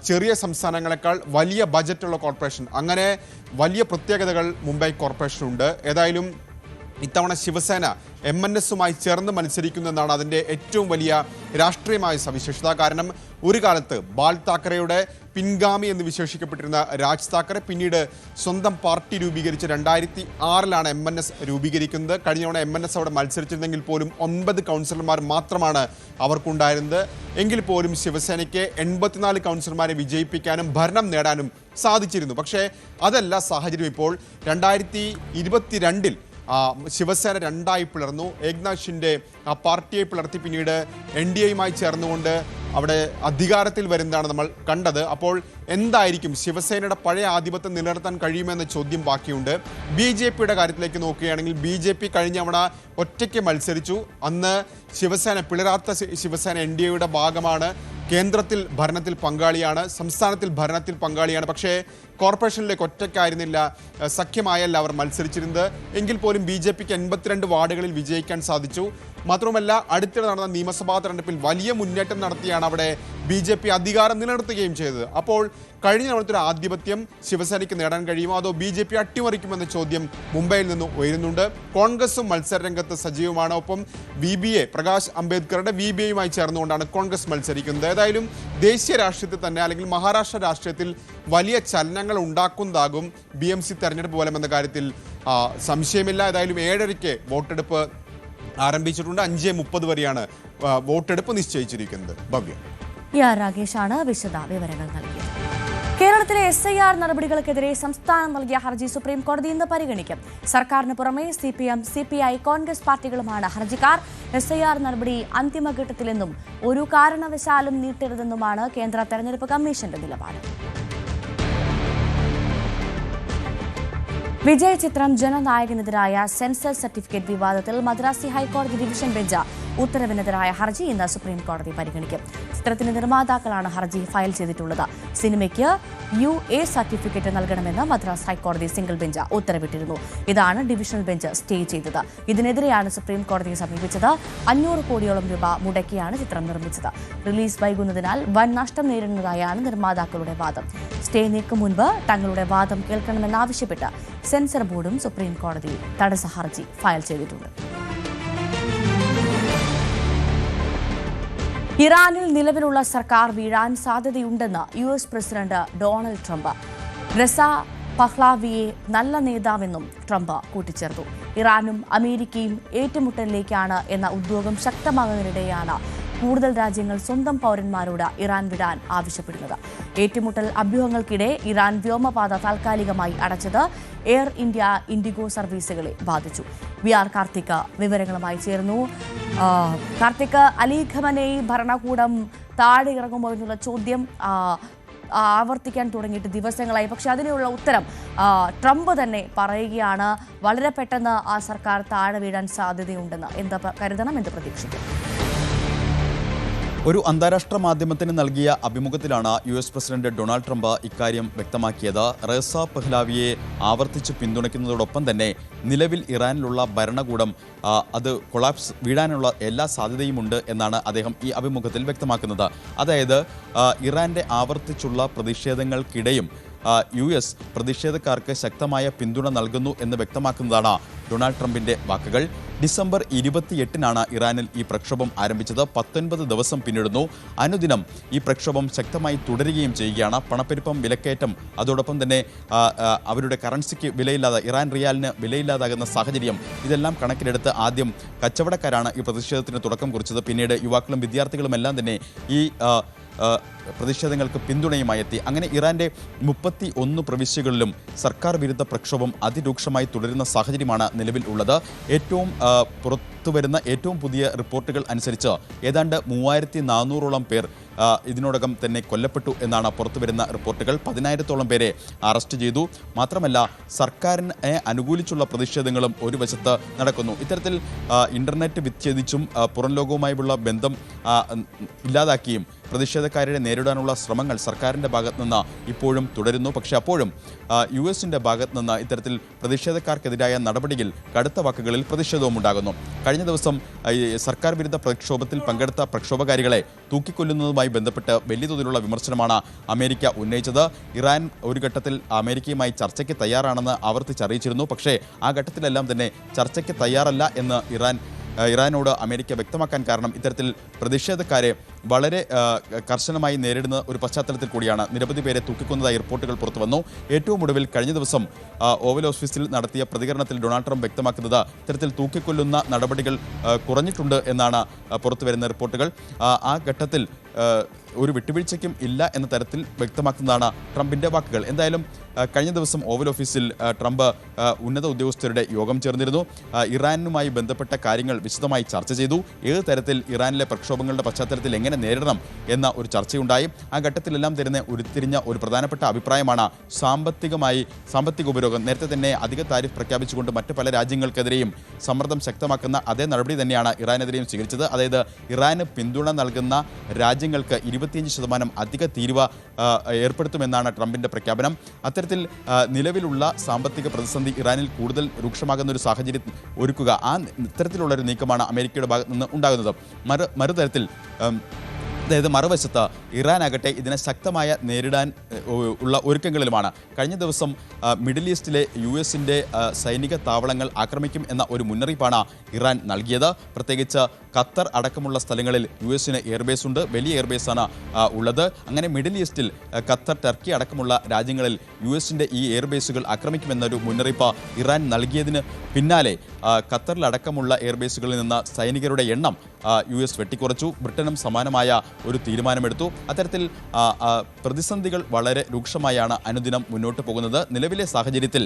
ചെറിയ സംസ്ഥാനങ്ങളെക്കാൾ വലിയ ബജറ്റുള്ള കോർപ്പറേഷൻ, അങ്ങനെ വലിയ പ്രത്യേകതകൾ മുംബൈ കോർപ്പറേഷനുണ്ട്. ഏതായാലും ഇത്തവണ ശിവസേന MNSുമായി ചേർന്ന് മത്സരിക്കുന്നതാണ് അതിൻ്റെ ഏറ്റവും വലിയ രാഷ്ട്രീയമായ സവിശേഷത. കാരണം ഒരു കാലത്ത് ബാൽ താക്കറെയുടെ പിൻഗാമി എന്ന് വിശേഷിക്കപ്പെട്ടിരുന്ന രാജ് താക്കറെ പിന്നീട് സ്വന്തം പാർട്ടി രൂപീകരിച്ച് 2006 MNS രൂപീകരിക്കുന്നത്. കഴിഞ്ഞ തവണ MNS അവിടെ മത്സരിച്ചിരുന്നെങ്കിൽ പോലും 9 കൗൺസിലർമാർ മാത്രമാണ് അവർക്കുണ്ടായിരുന്നത്. എങ്കിൽ പോലും ശിവസേനയ്ക്ക് 84 കൗൺസിലർമാരെ വിജയിപ്പിക്കാനും ഭരണം നേടാനും സാധിച്ചിരുന്നു. പക്ഷേ അതല്ല സാഹചര്യം. ഇപ്പോൾ 2022 ശിവസേന രണ്ടായി പിളർന്നു. ഏക്നാഥ് ഷിൻഡെ പാർട്ടിയെ പിളർത്തി പിന്നീട് NDAയുമായി ചേർന്നുകൊണ്ട് അവിടെ അധികാരത്തിൽ വരുന്നതാണ് നമ്മൾ കണ്ടത്. അപ്പോൾ എന്തായിരിക്കും ശിവസേനയുടെ പഴയ ആധിപത്യം നിലനിർത്താൻ കഴിയുമെന്ന ചോദ്യം ബാക്കിയുണ്ട്. BJPയുടെ കാര്യത്തിലേക്ക് നോക്കുകയാണെങ്കിൽ BJP കഴിഞ്ഞ തവണ ഒറ്റയ്ക്ക് മത്സരിച്ചു. അന്ന് ശിവസേന പിളരാത്ത ശിവസേന NDAയുടെ ഭാഗമാണ്. കേന്ദ്രത്തിൽ ഭരണത്തിൽ പങ്കാളിയാണ്, സംസ്ഥാനത്തിൽ ഭരണത്തിൽ പങ്കാളിയാണ്. പക്ഷേ കോർപ്പറേഷനിലേക്ക് ഒറ്റയ്ക്കായിരുന്നില്ല, സഖ്യമായല്ല അവർ മത്സരിച്ചിരുന്നത്. എങ്കിൽ പോലും BJPക്ക് 82 വാർഡുകളിൽ വിജയിക്കാൻ സാധിച്ചു. മാത്രമല്ല അടുത്തിടെ നടന്ന നിയമസഭാ തെരഞ്ഞെടുപ്പിൽ വലിയ മുന്നേറ്റം നടത്തിയാണ് അവിടെ BJP അധികാരം നിലനിർത്തുകയും ചെയ്തത്. അപ്പോൾ കഴിഞ്ഞ തവണത്തെ ഒരു ആധിപത്യം ശിവസേനയ്ക്ക് നേടാൻ കഴിയുമോ അതോ BJP അട്ടിമറിക്കുമെന്ന ചോദ്യം മുംബൈയിൽ നിന്ന് ഉയരുന്നുണ്ട്. കോൺഗ്രസും മത്സരരംഗത്ത് സജീവമാണ്. ഒപ്പം VBA പ്രകാശ് അംബേദ്കറുടെ VBAയുമായി ചേർന്നുകൊണ്ടാണ് കോൺഗ്രസ് മത്സരിക്കുന്നത്. ഏതായാലും ദേശീയ രാഷ്ട്രീയത്തിൽ തന്നെ അല്ലെങ്കിൽ മഹാരാഷ്ട്ര രാഷ്ട്രീയത്തിൽ വലിയ ചലനങ്ങൾ ഉണ്ടാക്കുന്നതാകും BMC തെരഞ്ഞെടുപ്പ് ഫലമെന്ന കാര്യത്തിൽ സംശയമില്ല. ഏതായാലും 7:30 വോട്ടെടുപ്പ് ആരംഭിച്ചിട്ടുണ്ട്. 5:30 വരെയാണ് വോട്ടെടുപ്പ് നിശ്ചയിച്ചിരിക്കുന്നത്. ഭവ്യ രാകേഷാണ് വിശദ വിവരങ്ങൾ നൽകിയത്. കേരളത്തിലെ SIR നടപടികൾക്കെതിരെ സംസ്ഥാനം നൽകിയ ഹർജി സുപ്രീം കോടതി ഇന്ന് പരിഗണിക്കും. സർക്കാരിന് പുറമെ CPM, CPI, കോൺഗ്രസ് പാർട്ടികളുമാണ് ഹർജിക്കാർ. SIR നടപടി അന്തിമഘട്ടത്തിലെന്നും ഒരു കാരണവശാലും നീട്ടരുതെന്നുമാണ് കേന്ദ്ര തെരഞ്ഞെടുപ്പ് കമ്മീഷന്റെ നിലപാട്. വിജയ് ചിത്രം ജനനായകനെതിരായ സെൻസർ സർട്ടിഫിക്കറ്റ് വിവാദത്തിൽ മദ്രാസി ഹൈക്കോടതി ഡിവിഷൻ ബെഞ്ച് ഉത്തരവിനെതിരായ ഹർജി ഇന്ന് സുപ്രീം കോടതി പരിഗണിക്കും. ചിത്രത്തിന്റെ നിർമ്മാതാക്കളാണ് ഹർജി ഫയൽ ചെയ്തിട്ടുള്ളത്. സിനിമയ്ക്ക് UA സർട്ടിഫിക്കറ്റ് നൽകണമെന്ന് മദ്രാസ് ഹൈക്കോടതി സിംഗിൾ ബെഞ്ച് ഉത്തരവിട്ടിരുന്നു. ഇതാണ് ഡിവിഷണൽ ബെഞ്ച് സ്റ്റേ ചെയ്തത്. ഇതിനെതിരെയാണ് സുപ്രീം കോടതിയെ സമീപിച്ചത്. 500 കോടിയോളം രൂപ മുടക്കിയാണ് ചിത്രം നിർമ്മിച്ചത്. റിലീസ് വൈകുന്നതിനാൽ വൻ നഷ്ടം നേരിടുന്നതായാണ് നിർമ്മാതാക്കളുടെ വാദം. സ്റ്റേ നീക്കും മുൻപ് തങ്ങളുടെ വാദം കേൾക്കണമെന്നാവശ്യപ്പെട്ട് സെൻസർ ബോർഡും സുപ്രീം കോടതിയിൽ തടസ്സ ഹർജി ഫയൽ ചെയ്തിട്ടുണ്ട്. ഇറാനിൽ നിലവിലുള്ള സർക്കാർ വീഴാൻ സാധ്യതയുണ്ടെന്ന് US president Donald Trump. Reza പഹ്ലാവിയെ നല്ല നേതാവെന്നും ട്രംപ് കൂട്ടിച്ചേർത്തു. ഇറാനും അമേരിക്കയും ഏറ്റുമുട്ടലിലേക്കാണ് എന്ന ഉദ്യോഗം ശക്തമാകുന്നതിനിടെയാണ് കൂടുതൽ രാജ്യങ്ങൾ സ്വന്തം പൗരന്മാരോട് ഇറാൻ വിടാൻ ആവശ്യപ്പെടുന്നത്. ഏറ്റുമുട്ടൽ അഭ്യൂഹങ്ങൾക്കിടെ ഇറാൻ വ്യോമപാത താൽക്കാലികമായി അടച്ചത് എയർ ഇന്ത്യ, ഇൻഡിഗോ സർവീസുകളെ ബാധിച്ചു. VR കാർത്തിക് വിവരങ്ങളുമായി ചേർന്നു. കാർത്തിക്, അലി ഖമനേയി ഭരണകൂടം താഴെ ഇറങ്ങുമോ എന്നുള്ള ചോദ്യം ആവർത്തിക്കാൻ തുടങ്ങിയിട്ട് ദിവസങ്ങളായി. പക്ഷെ അതിനുള്ള ഉത്തരം ട്രംപ് തന്നെ പറയുകയാണ്. വളരെ പെട്ടെന്ന് ആ സർക്കാർ താഴെ വീഴാൻ സാധ്യതയുണ്ടെന്ന്. എന്താ കരുതണം, എന്ത് പ്രതീക്ഷിക്കും? ഒരു അന്താരാഷ്ട്ര മാധ്യമത്തിന് നൽകിയ അഭിമുഖത്തിലാണ് US പ്രസിഡന്റ് ഡൊണാൾഡ് ട്രംപ് ഇക്കാര്യം വ്യക്തമാക്കിയത്. റസ പഹ്ലാവിയെ ആവർത്തിച്ച് പിന്തുണയ്ക്കുന്നതോടൊപ്പം തന്നെ നിലവിൽ ഇറാനിലുള്ള ഭരണകൂടം അത് കൊളാപ്സ് വീഴാനുള്ള എല്ലാ സാധ്യതയുമുണ്ട് എന്നാണ് അദ്ദേഹം ഈ അഭിമുഖത്തിൽ വ്യക്തമാക്കുന്നത്. അതായത് ഇറാന്റെ ആവർത്തിച്ചുള്ള പ്രതിഷേധങ്ങൾക്കിടെയും US പ്രതിഷേധക്കാർക്ക് ശക്തമായ പിന്തുണ നൽകുന്നു എന്ന് വ്യക്തമാക്കുന്നതാണ് ഡൊണാൾഡ് ട്രംപിന്റെ വാക്കുകൾ. ഡിസംബർ 28-നാണ് ഇറാനിൽ ഈ പ്രക്ഷോഭം ആരംഭിച്ചത്. 19 ദിവസം പിന്നിടുന്നു. അനുദിനം ഈ പ്രക്ഷോഭം ശക്തമായി തുടരുകയും ചെയ്യുകയാണ്. പണപ്പെരുപ്പം, വിലക്കയറ്റം, അതോടൊപ്പം തന്നെ അവരുടെ കറൻസിക്ക് വിലയില്ലാതെ, ഇറാൻ റിയാലിന് വിലയില്ലാതാകുന്ന സാഹചര്യം, ഇതെല്ലാം കണക്കിലെടുത്ത് ആദ്യം കച്ചവടക്കാരാണ് ഈ പ്രതിഷേധത്തിന് തുടക്കം കുറിച്ചത്. പിന്നീട് യുവാക്കളും വിദ്യാർത്ഥികളും എല്ലാം തന്നെ ഈ പ്രതിഷേധങ്ങൾക്ക് പിന്തുണയുമായി എത്തി. അങ്ങനെ ഇറാന്റെ 31 പ്രവിശ്യകളിലും സർക്കാർ വിരുദ്ധ പ്രക്ഷോഭം അതിരൂക്ഷമായി തുടരുന്ന സാഹചര്യമാണ് നിലവിൽ ഉള്ളത്. പുറത്തുവരുന്ന ഏറ്റവും പുതിയ റിപ്പോർട്ടുകൾ അനുസരിച്ച് ഏതാണ്ട് 3400ഓളം പേർ ഇതിനോടകം തന്നെ കൊല്ലപ്പെട്ടു എന്നാണ് പുറത്തുവരുന്ന റിപ്പോർട്ടുകൾ. 10,000-ഓളം പേരെ അറസ്റ്റ് ചെയ്തു. മാത്രമല്ല സർക്കാരിനെ അനുകൂലിച്ചുള്ള പ്രതിഷേധങ്ങളും ഒരു വശത്ത് നടക്കുന്നു. ഇത്തരത്തിൽ ഇന്റർനെറ്റ് വിച്ഛേദിച്ചും പുറം ലോകവുമായുള്ള ബന്ധം ഇല്ലാതാക്കിയും പ്രതിഷേധക്കാരെ നേരിടാനുള്ള ശ്രമങ്ങൾ സർക്കാരിൻ്റെ ഭാഗത്ത് നിന്ന് ഇപ്പോഴും തുടരുന്നു. പക്ഷേ അപ്പോഴും US-ന്റെ ഭാഗത്ത് നിന്ന് ഇത്തരത്തിൽ പ്രതിഷേധക്കാർക്കെതിരായ നടപടിയിൽ കടുത്ത വാക്കുകളിൽ പ്രതിഷേധവും ഉണ്ടാകുന്നു. കഴിഞ്ഞ ദിവസം സർക്കാർ വിരുദ്ധ പ്രക്ഷോഭത്തിൽ പങ്കെടുത്ത പ്രക്ഷോഭകാരികളെ തൂക്കിക്കൊല്ലുന്നതുമായി ബന്ധപ്പെട്ട് വലിയ തോതിലുള്ള വിമർശനമാണ് അമേരിക്ക ഉന്നയിച്ചത്. ഇറാൻ ഒരു ഘട്ടത്തിൽ അമേരിക്കയുമായി ചർച്ചയ്ക്ക് തയ്യാറാണെന്ന് ആവർത്തിച്ചറിയിച്ചിരുന്നു. പക്ഷേ ആ ഘട്ടത്തിലെല്ലാം തന്നെ ചർച്ചയ്ക്ക് തയ്യാറല്ല എന്ന് ഇറാനോട് അമേരിക്ക വ്യക്തമാക്കാൻ കാരണം ഇത്തരത്തിൽ പ്രതിഷേധക്കാരെ വളരെ കർശനമായി നേരിടുന്ന ഒരു പശ്ചാത്തലത്തിൽ കൂടിയാണ് നിരവധി പേരെ തൂക്കിക്കൊന്നതായി റിപ്പോർട്ടുകൾ പുറത്തു വന്നു. ഏറ്റവും ഒടുവിൽ കഴിഞ്ഞ ദിവസം ഓവൽ ഓഫീസിൽ നടത്തിയ പ്രതികരണത്തിൽ ഡൊണാൾഡ് ട്രംപ് വ്യക്തമാക്കുന്നത് ഇത്തരത്തിൽ തൂക്കിക്കൊല്ലുന്ന നടപടികൾ കുറഞ്ഞിട്ടുണ്ട് എന്നാണ് പുറത്തുവരുന്ന റിപ്പോർട്ടുകൾ. ആ ഘട്ടത്തിൽ ഒരു വിട്ടുവീഴ്ചയ്ക്കും ഇല്ല എന്ന തരത്തിൽ വ്യക്തമാക്കുന്നതാണ് ട്രംപിൻ്റെ വാക്കുകൾ. എന്തായാലും കഴിഞ്ഞ ദിവസം ഓവൽ ഓഫീസിൽ ട്രംപ് ഉന്നത ഉദ്യോഗസ്ഥരുടെ യോഗം ചേർന്നിരുന്നു. ഇറാനുമായി ബന്ധപ്പെട്ട കാര്യങ്ങൾ വിശദമായി ചർച്ച ചെയ്തു. ഏത് തരത്തിൽ ഇറാനിലെ പ്രക്ഷോഭങ്ങളുടെ പശ്ചാത്തലത്തിൽ എങ്ങനെ നേരിടണം എന്ന ഒരു ചർച്ചയുണ്ടായി. ആ ഘട്ടത്തിലെല്ലാം ഉരുത്തിരിഞ്ഞ ഒരു പ്രധാനപ്പെട്ട അഭിപ്രായമാണ് സാമ്പത്തിക ഉപരോധം. നേരത്തെ തന്നെ അധിക താരിഫ് പ്രഖ്യാപിച്ചുകൊണ്ട് മറ്റ് പല രാജ്യങ്ങൾക്കെതിരെയും സമ്മർദ്ദം ശക്തമാക്കുന്ന അതേ നടപടി തന്നെയാണ് ഇറാനെതിരെയും സ്വീകരിച്ചത്. അതായത് ഇറാന് പിന്തുണ നൽകുന്ന രാജ്യങ്ങൾക്ക് 25% അധിക തീരുവ ഏർപ്പെടുത്തുമെന്നാണ് ട്രംപിൻ്റെ പ്രഖ്യാപനം. അത്തരത്തിൽ നിലവിലുള്ള സാമ്പത്തിക പ്രതിസന്ധി ഇറാനിൽ കൂടുതൽ രൂക്ഷമാകുന്ന ഒരു സാഹചര്യം ഒരുക്കുക, ഇത്തരത്തിലുള്ളൊരു നീക്കമാണ് അമേരിക്കയുടെ ഭാഗത്ത് നിന്ന് ഉണ്ടാകുന്നത്. മറുതരത്തിൽ അതായത് മറുവശത്ത് ഇറാനാകട്ടെ ഇതിനെ ശക്തമായ നേരിടാൻ ഉള്ള ഒരുക്കങ്ങളിലുമാണ്. കഴിഞ്ഞ ദിവസം മിഡിൽ ഈസ്റ്റിലെ US-ന്റെ സൈനിക താവളങ്ങൾ ആക്രമിക്കും എന്ന ഒരു മുന്നറിയിപ്പാണ് ഇറാൻ നൽകിയത്. പ്രത്യേകിച്ച് ഖത്തർ അടക്കമുള്ള സ്ഥലങ്ങളിൽ US-ന് എയർബേസ് ഉണ്ട്, വലിയ എയർബേസാണ് ഉള്ളത്. അങ്ങനെ മിഡിൽ ഈസ്റ്റിൽ ഖത്തർ, ടർക്കി അടക്കമുള്ള രാജ്യങ്ങളിൽ US-ന്റെ ഈ എയർബേസുകൾ ആക്രമിക്കുമെന്നൊരു മുന്നറിയിപ്പ് ഇറാൻ നൽകിയതിന് പിന്നാലെ ഖത്തറിലടക്കമുള്ള എയർബേസുകളിൽ നിന്ന് സൈനികരുടെ എണ്ണം US വെട്ടിക്കുറച്ചു. ബ്രിട്ടനും സമാനമായ ഒരു തീരുമാനമെടുത്തു. അത്തരത്തിൽ പ്രതിസന്ധികൾ വളരെ രൂക്ഷമായാണ് അനുദിനം മുന്നോട്ട് പോകുന്നത്. നിലവിലെ സാഹചര്യത്തിൽ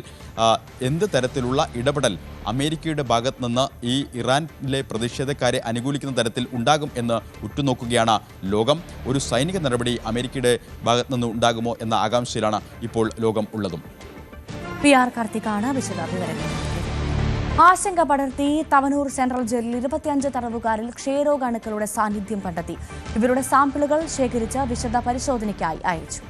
എന്ത് തരത്തിലുള്ള ഇടപെടൽ അമേരിക്കയുടെ ഭാഗത്ത് നിന്ന് ഈ ഇറാനിലെ പ്രതിഷേധക്കാരെ അനുകൂലിക്കുന്ന തരത്തിൽ ഉണ്ടാകും എന്ന് ഉറ്റുനോക്കുകയാണ് ലോകം. ഒരു സൈനിക നടപടി അമേരിക്കയുടെ ഭാഗത്ത് നിന്ന് ഉണ്ടാകുമോ എന്ന ആകാംക്ഷയിലാണ് ഇപ്പോൾ ലോകം ഉള്ളതും. PR കാർത്തികാണ് വിശദവിവരങ്ങൾ. ആശങ്ക പടർത്തി തവനൂർ സെൻട്രൽ ജയിലിൽ 25 തടവുകാരിൽ ക്ഷയരോഗാണുക്കളുടെ സാന്നിധ്യം കണ്ടെത്തി. ഇവരുടെ സാമ്പിളുകൾ ശേഖരിച്ച് വിശദ പരിശോധനയ്ക്കായി അയച്ചു.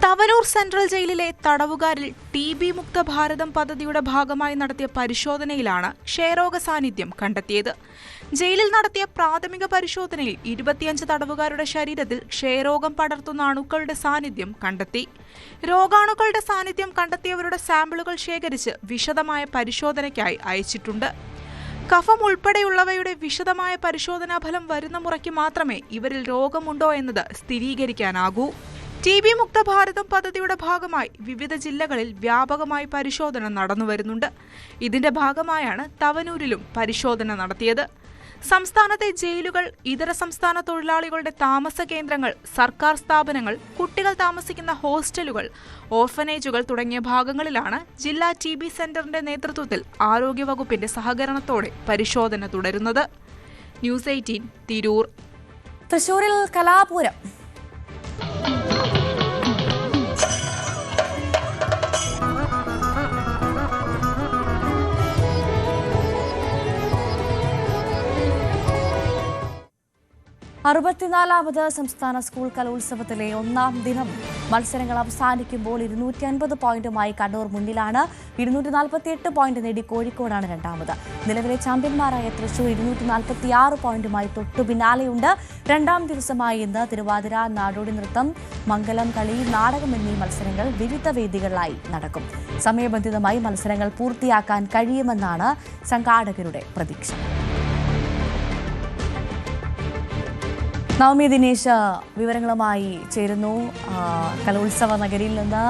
തവനൂർ സെൻട്രൽ ജയിലിലെ തടവുകാരിൽ TB മുക്ത ഭാരതം പദ്ധതിയുടെ ഭാഗമായി നടത്തിയ പരിശോധനയിലാണ് ക്ഷയരോഗ സാന്നിധ്യം കണ്ടെത്തിയത്. ജയിലിൽ നടത്തിയ പ്രാഥമിക പരിശോധനയിൽ 25 തടവുകാരുടെ ശരീരത്തിൽ ക്ഷയരോഗം പടർത്തുന്ന അണുക്കളുടെ സാന്നിധ്യം കണ്ടെത്തി. രോഗാണുക്കളുടെ സാന്നിധ്യം കണ്ടെത്തിയവരുടെ സാമ്പിളുകൾ ശേഖരിച്ച് വിശദമായ പരിശോധനയ്ക്കായി അയച്ചിട്ടുണ്ട്. കഫം ഉൾപ്പെടെയുള്ളവയുടെ വിശദമായ പരിശോധനാ ഫലം വരുന്ന മുറയ്ക്ക് മാത്രമേ ഇവരിൽ രോഗമുണ്ടോ എന്നത് സ്ഥിരീകരിക്കാനാകൂ. TB മുക്ത ഭാരതം പദ്ധതിയുടെ ഭാഗമായി വിവിധ ജില്ലകളിൽ വ്യാപകമായി പരിശോധന നടന്നുവരുന്നുണ്ട്. ഇതിന്റെ ഭാഗമായാണ് തവനൂരിലും പരിശോധന നടത്തിയത്. സംസ്ഥാനത്തെ ജയിലുകൾ, ഇതര സംസ്ഥാന തൊഴിലാളികളുടെ താമസ കേന്ദ്രങ്ങൾ, സർക്കാർ സ്ഥാപനങ്ങൾ, കുട്ടികൾ താമസിക്കുന്ന ഹോസ്റ്റലുകൾ, ഓർഫനേജുകൾ തുടങ്ങിയ ഭാഗങ്ങളിലാണ് ജില്ലാ TB സെന്ററിന്റെ നേതൃത്വത്തിൽ ആരോഗ്യവകുപ്പിന്റെ സഹകരണത്തോടെ പരിശോധന തുടരുന്നത്. ന്യൂസ് 18 തിരൂർ. തൃശൂരിൽ കലാപൂരം. അറുപത്തിനാലാമത് സംസ്ഥാന സ്കൂൾ കലോത്സവത്തിലെ ഒന്നാം ദിനം മത്സരങ്ങൾ അവസാനിക്കുമ്പോൾ 250 പോയിന്റുമായി കണ്ണൂർ മുന്നിലാണ്. 248 പോയിന്റ് നേടി കോഴിക്കോടാണ് രണ്ടാമത്. നിലവിലെ ചാമ്പ്യന്മാരായ തൃശൂർ 246 പോയിന്റുമായി തൊട്ടു പിന്നാലെയുണ്ട്. രണ്ടാം ദിവസമായി ഇന്ന് തിരുവാതിര, നാടോടി നൃത്തം, മംഗലം കളി, നാടകം എന്നീ മത്സരങ്ങൾ വിവിധ വേദികളിലായി നടക്കും. സമയബന്ധിതമായി മത്സരങ്ങൾ പൂർത്തിയാക്കാൻ കഴിയുമെന്നാണ് സംഘാടകരുടെ പ്രതീക്ഷ. നവമി ദിനേശ് വിവരങ്ങളുമായി ചേരുന്നു കലോത്സവ നഗരിയിൽ നിന്ന്.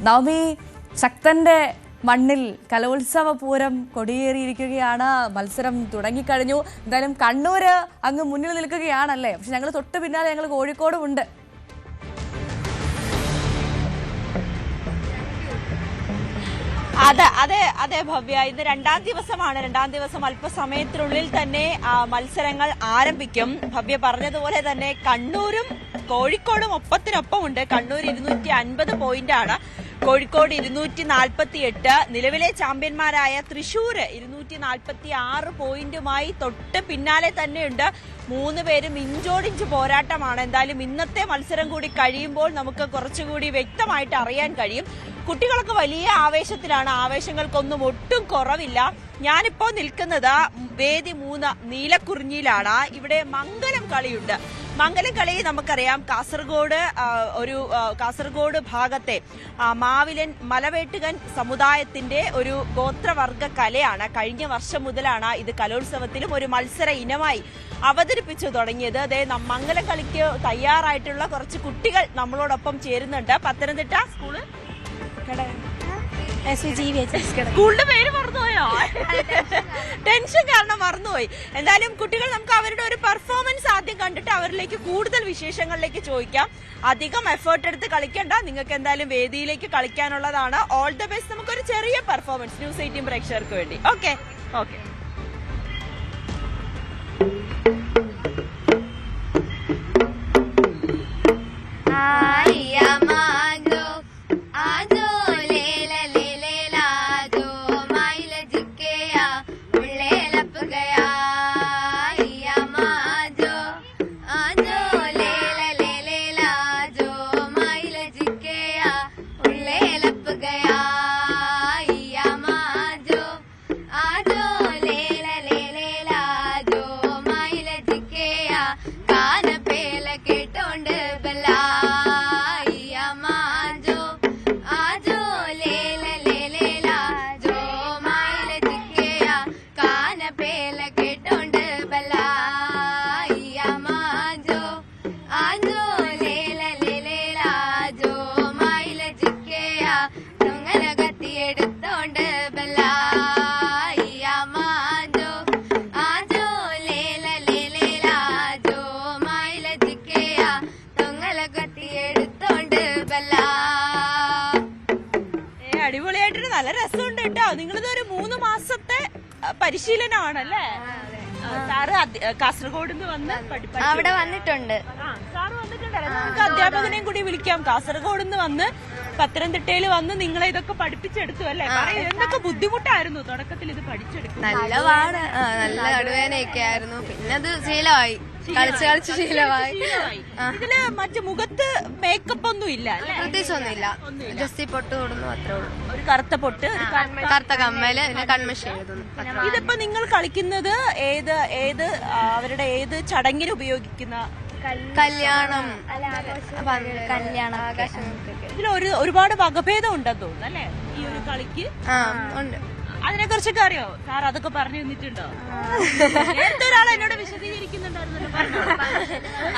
നവമി, ശക്തന്റെ മണ്ണിൽ കലോത്സവ പൂരം കൊടിയേറിയിരിക്കുകയാണ്. മത്സരം തുടങ്ങിക്കഴിഞ്ഞു. എന്തായാലും കണ്ണൂര് അങ്ങ് മുന്നിൽ നിൽക്കുകയാണല്ലേ? പക്ഷെ ഞങ്ങൾ തൊട്ട് പിന്നാലെ ഞങ്ങൾ കോഴിക്കോടും ഉണ്ട്. അതെ ഭവ്യ, ഇന്ന് രണ്ടാം ദിവസമാണ്. രണ്ടാം ദിവസം അല്പസമയത്തിനുള്ളിൽ തന്നെ മത്സരങ്ങൾ ആരംഭിക്കും. ഭവ്യ പറഞ്ഞതുപോലെ തന്നെ കണ്ണൂരും കോഴിക്കോടും ഒപ്പത്തിനൊപ്പമുണ്ട്. കണ്ണൂർ 250 പോയിന്റാണ്, കോഴിക്കോട് 248. നിലവിലെ ചാമ്പ്യന്മാരായ തൃശൂർ 246 പോയിന്റുമായി തൊട്ട് പിന്നാലെ തന്നെയുണ്ട്. 3 പേരും ഇഞ്ചോടിഞ്ച് പോരാട്ടമാണ്. എന്തായാലും ഇന്നത്തെ മത്സരം കൂടി കഴിയുമ്പോൾ നമുക്ക് കുറച്ചുകൂടി വ്യക്തമായിട്ട് അറിയാൻ കഴിയും. കുട്ടികളൊക്കെ വലിയ ആവേശത്തിലാണ്. ആവേശങ്ങൾക്കൊന്നും ഒട്ടും കുറവില്ല. ഞാനിപ്പോ നിൽക്കുന്നത് വേദി 3 നീലക്കുറിഞ്ഞിയിലാണ്. ഇവിടെ മംഗലം കളിയുണ്ട്. മംഗലം കളി നമുക്കറിയാം കാസർഗോഡ് ഭാഗത്തെ മാവിലൻ മലവേട്ടുകൻ സമുദായത്തിന്റെ ഒരു ഗോത്രവർഗ കലയാണ്. കഴിഞ്ഞ വർഷം മുതലാണ് ഇത് കലോത്സവത്തിലും ഒരു മത്സര ഇനമായി അവതരിപ്പിച്ചു തുടങ്ങിയത്. അതേ മംഗലം കളിക്ക് തയ്യാറായിട്ടുള്ള കുറച്ച് കുട്ടികൾ നമ്മളോടൊപ്പം ചേരുന്നുണ്ട്. പത്തനംതിട്ട സ്കൂള് സ്കൂളിന്റെ പേര് മറന്നുപോയോ? ടെൻഷൻ കാരണം മറന്നുപോയി. എന്തായാലും കുട്ടികൾ, നമുക്ക് അവരുടെ ഒരു പെർഫോമൻസ് ആദ്യം കണ്ടിട്ട് അവരിലേക്ക് കൂടുതൽ വിശേഷങ്ങളിലേക്ക് ചോദിക്കാം. അധികം എഫേർട്ട് എടുത്ത് കളിക്കണ്ട, നിങ്ങൾക്ക് എന്തായാലും വേദിയിലേക്ക് കളിക്കാനുള്ളതാണ്. All the best. നമുക്കൊരു ചെറിയ പെർഫോമൻസ് ന്യൂസ് 18 പ്രേക്ഷകർക്ക് വേണ്ടി. ഓക്കെ. അടിപൊളിയായിട്ടൊരു നല്ല രസമുണ്ട് കേട്ടോ. നിങ്ങളിതൊരു 3 മാസത്തെ പരിശീലനമാണല്ലേ? സാറ് കാസർഗോഡ് നിന്ന് വന്ന് അവിടെ വന്നിട്ടുണ്ട്. സാറ് വന്നിട്ടുണ്ടല്ലോ. നമുക്ക് അധ്യാപകനെയും കൂടി വിളിക്കാം. കാസർഗോഡ് നിന്ന് വന്ന് പത്തനംതിട്ടയിൽ വന്ന് നിങ്ങളെ ഇതൊക്കെ പഠിപ്പിച്ചെടുത്തു അല്ലേ? എന്തൊക്കെ ബുദ്ധിമുട്ടായിരുന്നു തുടക്കത്തിൽ ഇത് പഠിച്ചെടുക്കും? നല്ല പാട്, നല്ല നടുവേനയൊക്കെ ആയിരുന്നു. പിന്നെ അത് ശീലമായി, കളിച്ച് ശീലമായി. ഇതില് മറ്റു മുഖത്ത് മേക്കപ്പ് ഒന്നും ഇല്ല, പ്രത്യേകിച്ചൊന്നുമില്ല. ജസ്റ്റ് പൊട്ട് തൊടുന്നു, അത്രേ ഉള്ളൂ. ഒരു കറുത്ത പൊട്ട്, കറുത്ത കമ്മല്, പിന്നെ കൺമഷി എഴുതുന്നു. ഇതിപ്പോ നിങ്ങൾ കളിക്കുന്നത് ഏത് അവരുടെ ഏത് ചടങ്ങിന് ഉപയോഗിക്കുന്ന? കല്യാണം. ഇതിൽ ഒരുപാട് വകഭേദം ഉണ്ടെന്ന് തോന്നുന്നു അല്ലേ ഈ ഒരു കളിക്ക്? ഉണ്ട്. അതിനെ കുറിച്ചൊക്കെ അറിയോ സാർ? അതൊക്കെ പറഞ്ഞു തന്നിട്ടുണ്ടോ? നേരത്തെ ഒരാൾ എന്നോട് വിശദീകരിക്കുന്നുണ്ടായിരുന്നല്ലോ.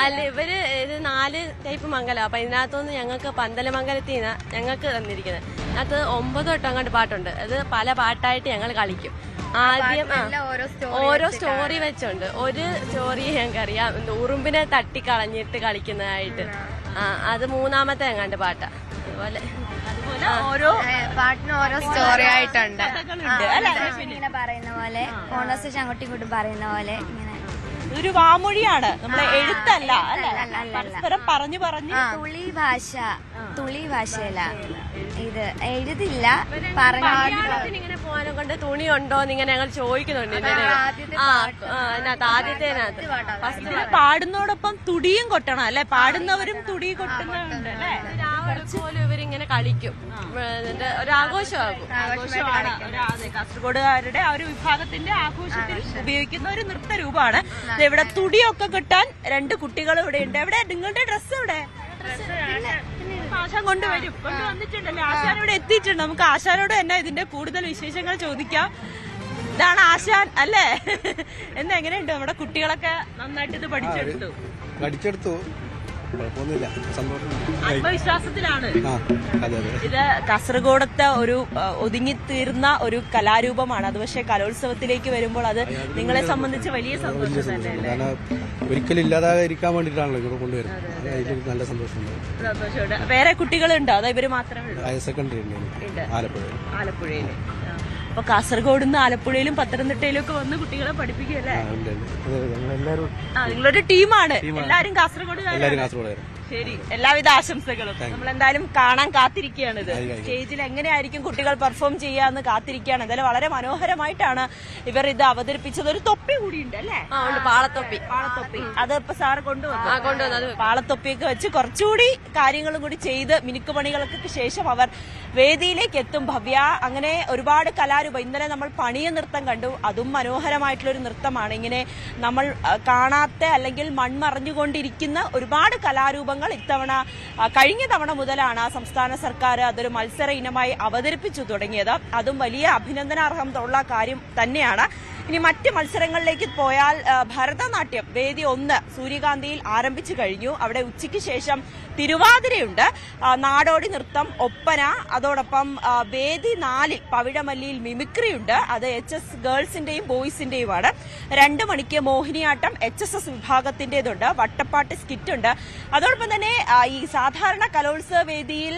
അല്ല, ഇവര് ഇത് 4 ടൈപ്പ് മംഗലം. അപ്പൊ ഇതിനകത്തുനിന്ന് ഞങ്ങൾക്ക് പന്തലമംഗലത്തിൽ നിന്നാ ഞങ്ങൾക്ക് തന്നിരിക്കുന്നത്. അതിനകത്ത് 9 തൊട്ട് അങ്ങോട്ട് പാട്ടുണ്ട്. അത് പല പാട്ടായിട്ട് ഞങ്ങൾ കളിക്കും. ആദ്യം ഓരോ സ്റ്റോറി വെച്ചുണ്ട്. ഒരു സ്റ്റോറി ഞങ്ങൾക്കറിയാം, ഉറുമ്പിനെ തട്ടിക്കളഞ്ഞിട്ട് കളിക്കുന്നതായിട്ട്. അത് 3ാമത്തെ എങ്ങാണ്ട് പാട്ടാ. അതുപോലെ ഓരോ പാട്ടിന് ഓരോ സ്റ്റോറി ആയിട്ടുണ്ട്. ഇങ്ങനെ പറയുന്ന പോലെ കോൺവെർസേഷൻ അങ്ങോട്ടും ഇങ്ങോട്ടും പറയുന്ന പോലെ ഇങ്ങനെ ഒരു വാമൊഴിയാണ്, നമ്മളെ എഴുത്തല്ല അല്ലെ? പരസ്പരം പറഞ്ഞു തുളി ഭാഷയല്ല ഇത്, എഴുതില്ല. ഇങ്ങനെ പോകാനെ കൊണ്ട് തുണി ഉണ്ടോന്ന് ഇങ്ങനെ ഞങ്ങൾ ചോദിക്കുന്നുണ്ട്. ആദ്യത്തെ പാടുന്നതോടൊപ്പം തുടിയും കൊട്ടണം അല്ലെ? പാടുന്നവരും തുടി കൊട്ടുന്നുണ്ട് അല്ലെ? പോലും ഇവരിങ്ങനെ കളിക്കും. ഒരു ആഘോഷമാകും. കാസർഗോഡുകാരുടെ ആ ഒരു വിഭാഗത്തിന്റെ ആഘോഷത്തിൽ ഉപയോഗിക്കുന്ന ഒരു നൃത്ത രൂപമാണ്. ഇവിടെ തുടിയൊക്കെ കിട്ടാൻ 2 കുട്ടികൾ ഇവിടെ ഉണ്ട്. എവിടെ നിങ്ങളുടെ ഡ്രസ്സ്? ഇവിടെ ആശാൻ കൊണ്ടുവന്നിട്ടുണ്ടല്ലേ? ആശാൻ ഇവിടെ എത്തിയിട്ടുണ്ട്. നമുക്ക് ആശാനോട് തന്നെ ഇതിന്റെ കൂടുതൽ വിശേഷങ്ങൾ ചോദിക്കാം. ഇതാണ് ആശാൻ അല്ലേ? എങ്ങനെയുണ്ട്? നമ്മുടെ കുട്ടികളൊക്കെ നന്നായിട്ട് ഇത് പഠിച്ചെടുത്തു. കുഴപ്പമൊന്നുമില്ല, സന്തോഷമുണ്ട്. ആത്മവിശ്വാസത്തിലാണ്. അതെ അതെ. ഇത് കാസർഗോഡത്തെ ഒരു ഒതുങ്ങിത്തീർന്ന ഒരു കലാരൂപമാണ്. അത് പക്ഷേ കലോത്സവത്തിലേക്ക് വരുമ്പോൾ അത് നിങ്ങളെ സംബന്ധിച്ച് വലിയ സന്തോഷം തന്നെയല്ലേ? കാരണം ഒരിക്കലും ഇല്ലാതായിരിക്കാൻ വേണ്ടിയിട്ടാണല്ലോ ഇവിടെ കൊണ്ടുവരുന്നത്. അതിൽ നല്ല സന്തോഷമുണ്ട്. സന്തോഷമുണ്ട്. വേറെ കുട്ടികളുണ്ടോ അതോ ഇവര് മാത്രമേ ഉള്ളൂ? ഹയർ സെക്കൻഡറി ഉണ്ട് ആലപ്പുഴയിൽ. അപ്പൊ കാസർഗോഡ് നിന്ന് ആലപ്പുഴയിലും പത്തനംതിട്ടയിലും ഒക്കെ വന്ന് കുട്ടികളെ പഠിപ്പിക്കുകയല്ലേ? നിങ്ങളൊരു ടീമാണ്. എല്ലാരും കാസർഗോഡ്. ശരി, എല്ലാവിധ ആശംസകളും. നമ്മൾ എന്തായാലും കാണാൻ കാത്തിരിക്കുകയാണിത്. സ്റ്റേജിൽ എങ്ങനെയായിരിക്കും കുട്ടികൾ പെർഫോം ചെയ്യാന്ന് കാത്തിരിക്കുകയാണ്. എന്തായാലും വളരെ മനോഹരമായിട്ടാണ് ഇവർ ഇത് അവതരിപ്പിച്ചത്. ഒരു തൊപ്പി കൂടിയുണ്ട് അല്ലേ? പാളത്തൊപ്പി. അത് ഇപ്പൊ സാറ് കൊണ്ടുവന്നു. പാളത്തൊപ്പിയൊക്കെ വെച്ച് കുറച്ചുകൂടി കാര്യങ്ങളും കൂടി ചെയ്ത് മിനുക്കുപണികൾക്ക് ശേഷം അവർ വേദിയിലേക്ക് എത്തും. ഭവ്യ, അങ്ങനെ ഒരുപാട് കലാരൂപം. ഇന്നലെ നമ്മൾ പണിയ നൃത്തം കണ്ടു. അതും മനോഹരമായിട്ടുള്ളൊരു നൃത്തമാണ്. ഇങ്ങനെ നമ്മൾ കാണാത്ത അല്ലെങ്കിൽ മൺമറഞ്ഞുകൊണ്ടിരിക്കുന്ന ഒരുപാട് കലാരൂപങ്ങൾ ഇത്തവണ കഴിഞ്ഞ തവണ മുതലാണ് സംസ്ഥാന സർക്കാർ അതൊരു മത്സര ഇനമായി അവതരിപ്പിച്ചു തുടങ്ങിയത്. അതും വലിയ അഭിനന്ദനാർഹമുള്ള കാര്യം തന്നെയാണ്. ഇനി മറ്റ് മത്സരങ്ങളിലേക്ക് പോയാൽ ഭരതനാട്യം വേദി 1 സൂര്യകാന്തിയിൽ ആരംഭിച്ചു കഴിഞ്ഞു. അവിടെ ഉച്ചയ്ക്ക് ശേഷം തിരുവാതിരയുണ്ട്, നാടോടി നൃത്തം, ഒപ്പന, അതോടൊപ്പം വേദി 4 പവിഴമല്ലിയിൽ മിമിക്രിയുണ്ട്. അത് HS ഗേൾസിന്റെയും ബോയ്സിന്റെയുമാണ്. 2 മണിക്ക് മോഹിനിയാട്ടം HSS വിഭാഗത്തിന്റേതുണ്ട്. വട്ടപ്പാട്ട് സ്കിറ്റ് ഉണ്ട്. അതോടൊപ്പം തന്നെ ഈ സാധാരണ കലോത്സവ വേദിയിൽ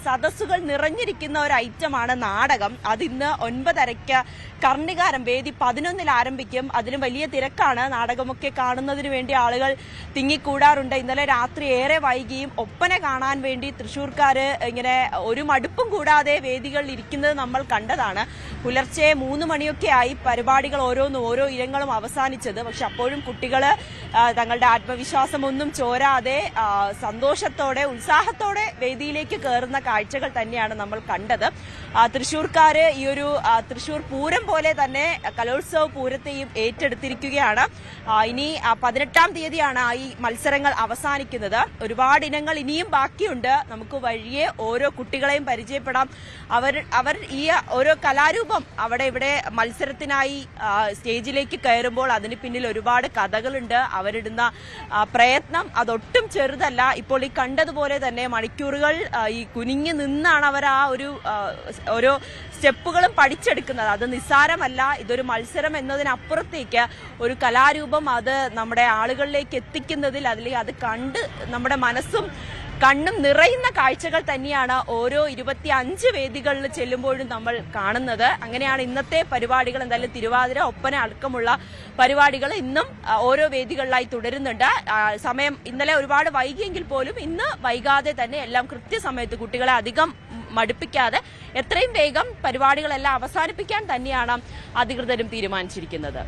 സദസ്സുകൾ നിറഞ്ഞിരിക്കുന്ന ഒരു ഐറ്റമാണ് നാടകം. അത് ഇന്ന് 9:30 കർണികാരം വേദി 11 ആരംഭിക്കും. അതിന് വലിയ തിരക്കാണ്. നാടകമൊക്കെ കാണുന്നതിന് വേണ്ടി ആളുകൾ തിങ്ങിക്കൂടാറുണ്ട്. ഇന്നലെ രാത്രി ഏറെ വൈകിയും ഒപ്പന കാണാൻ വേണ്ടി തൃശ്ശൂർക്കാര് ഇങ്ങനെ ഒരു മടുപ്പും കൂടാതെ വേദികളിൽ ഇരിക്കുന്നത് നമ്മൾ കണ്ടതാണ്. പുലർച്ചെ 3 മണിയൊക്കെ ആയി പരിപാടികൾ ഓരോ ഇനങ്ങളും അവസാനിച്ചത്. പക്ഷെ അപ്പോഴും കുട്ടികള് തങ്ങളുടെ ആത്മവിശ്വാസം ഒന്നും ചോരാതെ സന്തോഷത്തോടെ ഉത്സാഹത്തോടെ വേദിയിലേക്ക് കയറുന്ന കാഴ്ചകൾ തന്നെയാണ് നമ്മൾ കണ്ടത്. തൃശ്ശൂർക്കാര് ഈ ഒരു തൃശ്ശൂർ പൂരം പോലെ തന്നെ കലോത്സവ പൂരത്തെയും ഏറ്റെടുത്തിരിക്കുകയാണ്. ഇനി 18-ാം തീയതിയാണ് ഈ മത്സരങ്ങൾ അവസാനിക്കുന്നത്. ഒരുപാട് ഇനങ്ങൾ ഇനിയും ബാക്കിയുണ്ട്. നമുക്ക് വഴിയെ ഓരോ കുട്ടികളെയും പരിചയപ്പെടാം. അവർ ഈ ഓരോ കലാരൂപം അവിടെ ഇവിടെ മത്സരത്തിനായി സ്റ്റേജിലേക്ക് കയറുമ്പോൾ അതിന് പിന്നിൽ ഒരുപാട് കഥകളുണ്ട്. അവരിടുന്ന പ്രയത്നം അതൊട്ടും ചെറുതല്ല. ഇപ്പോൾ ഈ കണ്ടതുപോലെ തന്നെ മണിക്കൂറുകൾ ഈ കുനിഞ്ഞു നിന്നാണ് അവർ ആ ഓരോ സ്റ്റെപ്പുകളും പഠിച്ചെടുക്കുന്നത്. അത് നിസ്സാരമല്ല. ഇതൊരു മത്സരം എന്നതിനപ്പുറത്തേക്ക് ഒരു കലാരൂപം അത് നമ്മുടെ ആളുകളിലേക്ക് എത്തിക്കുന്നതിൽ അത് കണ്ട് നമ്മുടെ മനസ്സും കണ്ണും നിറയുന്ന കാഴ്ചകൾ തന്നെയാണ് ഓരോ 25 വേദികളിൽ ചെല്ലുമ്പോഴും നമ്മൾ കാണുന്നത്. അങ്ങനെയാണ് ഇന്നത്തെ പരിപാടികൾ. എന്തായാലും തിരുവാതിര, ഒപ്പന അടക്കമുള്ള പരിപാടികൾ ഇന്നും ഓരോ വേദികളിലായി തുടരുന്നുണ്ട്. സമയം ഇന്നലെ ഒരുപാട് വൈകിയെങ്കിൽ പോലും ഇന്ന് വൈകാതെ തന്നെ എല്ലാം കൃത്യസമയത്ത് കുട്ടികളെ അധികം മടുപ്പിക്കാതെ എത്രയും വേഗം പരിപാടികളെല്ലാം അവസാനിപ്പിക്കാൻ തന്നെയാണ് അധികൃതരും തീരുമാനിച്ചിരിക്കുന്നത്.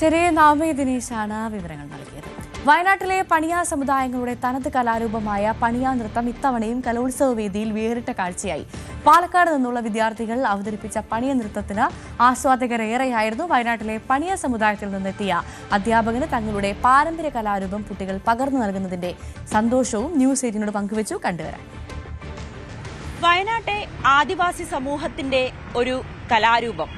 ചെറിയ നാമേ ദിനേശാണ് വിവരങ്ങൾ നൽകിയത്. വയനാട്ടിലെ പണിയ സമുദായങ്ങളുടെ തനത് കലാരൂപമായ പണിയ നൃത്തം ഇത്തവണയും കലോത്സവ വേദിയിൽ വേറിട്ട കാഴ്ചയായി. പാലക്കാട് നിന്നുള്ള വിദ്യാർത്ഥികൾ അവതരിപ്പിച്ച പണിയ നൃത്തത്തിന് ആസ്വാദകരേറെയായിരുന്നു. വയനാട്ടിലെ പണിയ സമുദായത്തിൽ നിന്നെത്തിയ അധ്യാപകന് തങ്ങളുടെ പാരമ്പര്യ കലാരൂപം കുട്ടികൾ പകർന്നു നൽകുന്നതിന്റെ സന്തോഷവും ന്യൂസ് 18 പങ്കുവച്ചു. കണ്ടുവരാം. വയനാട്ടെ ആദിവാസി സമൂഹത്തിന്റെ ഒരു കലാരൂപം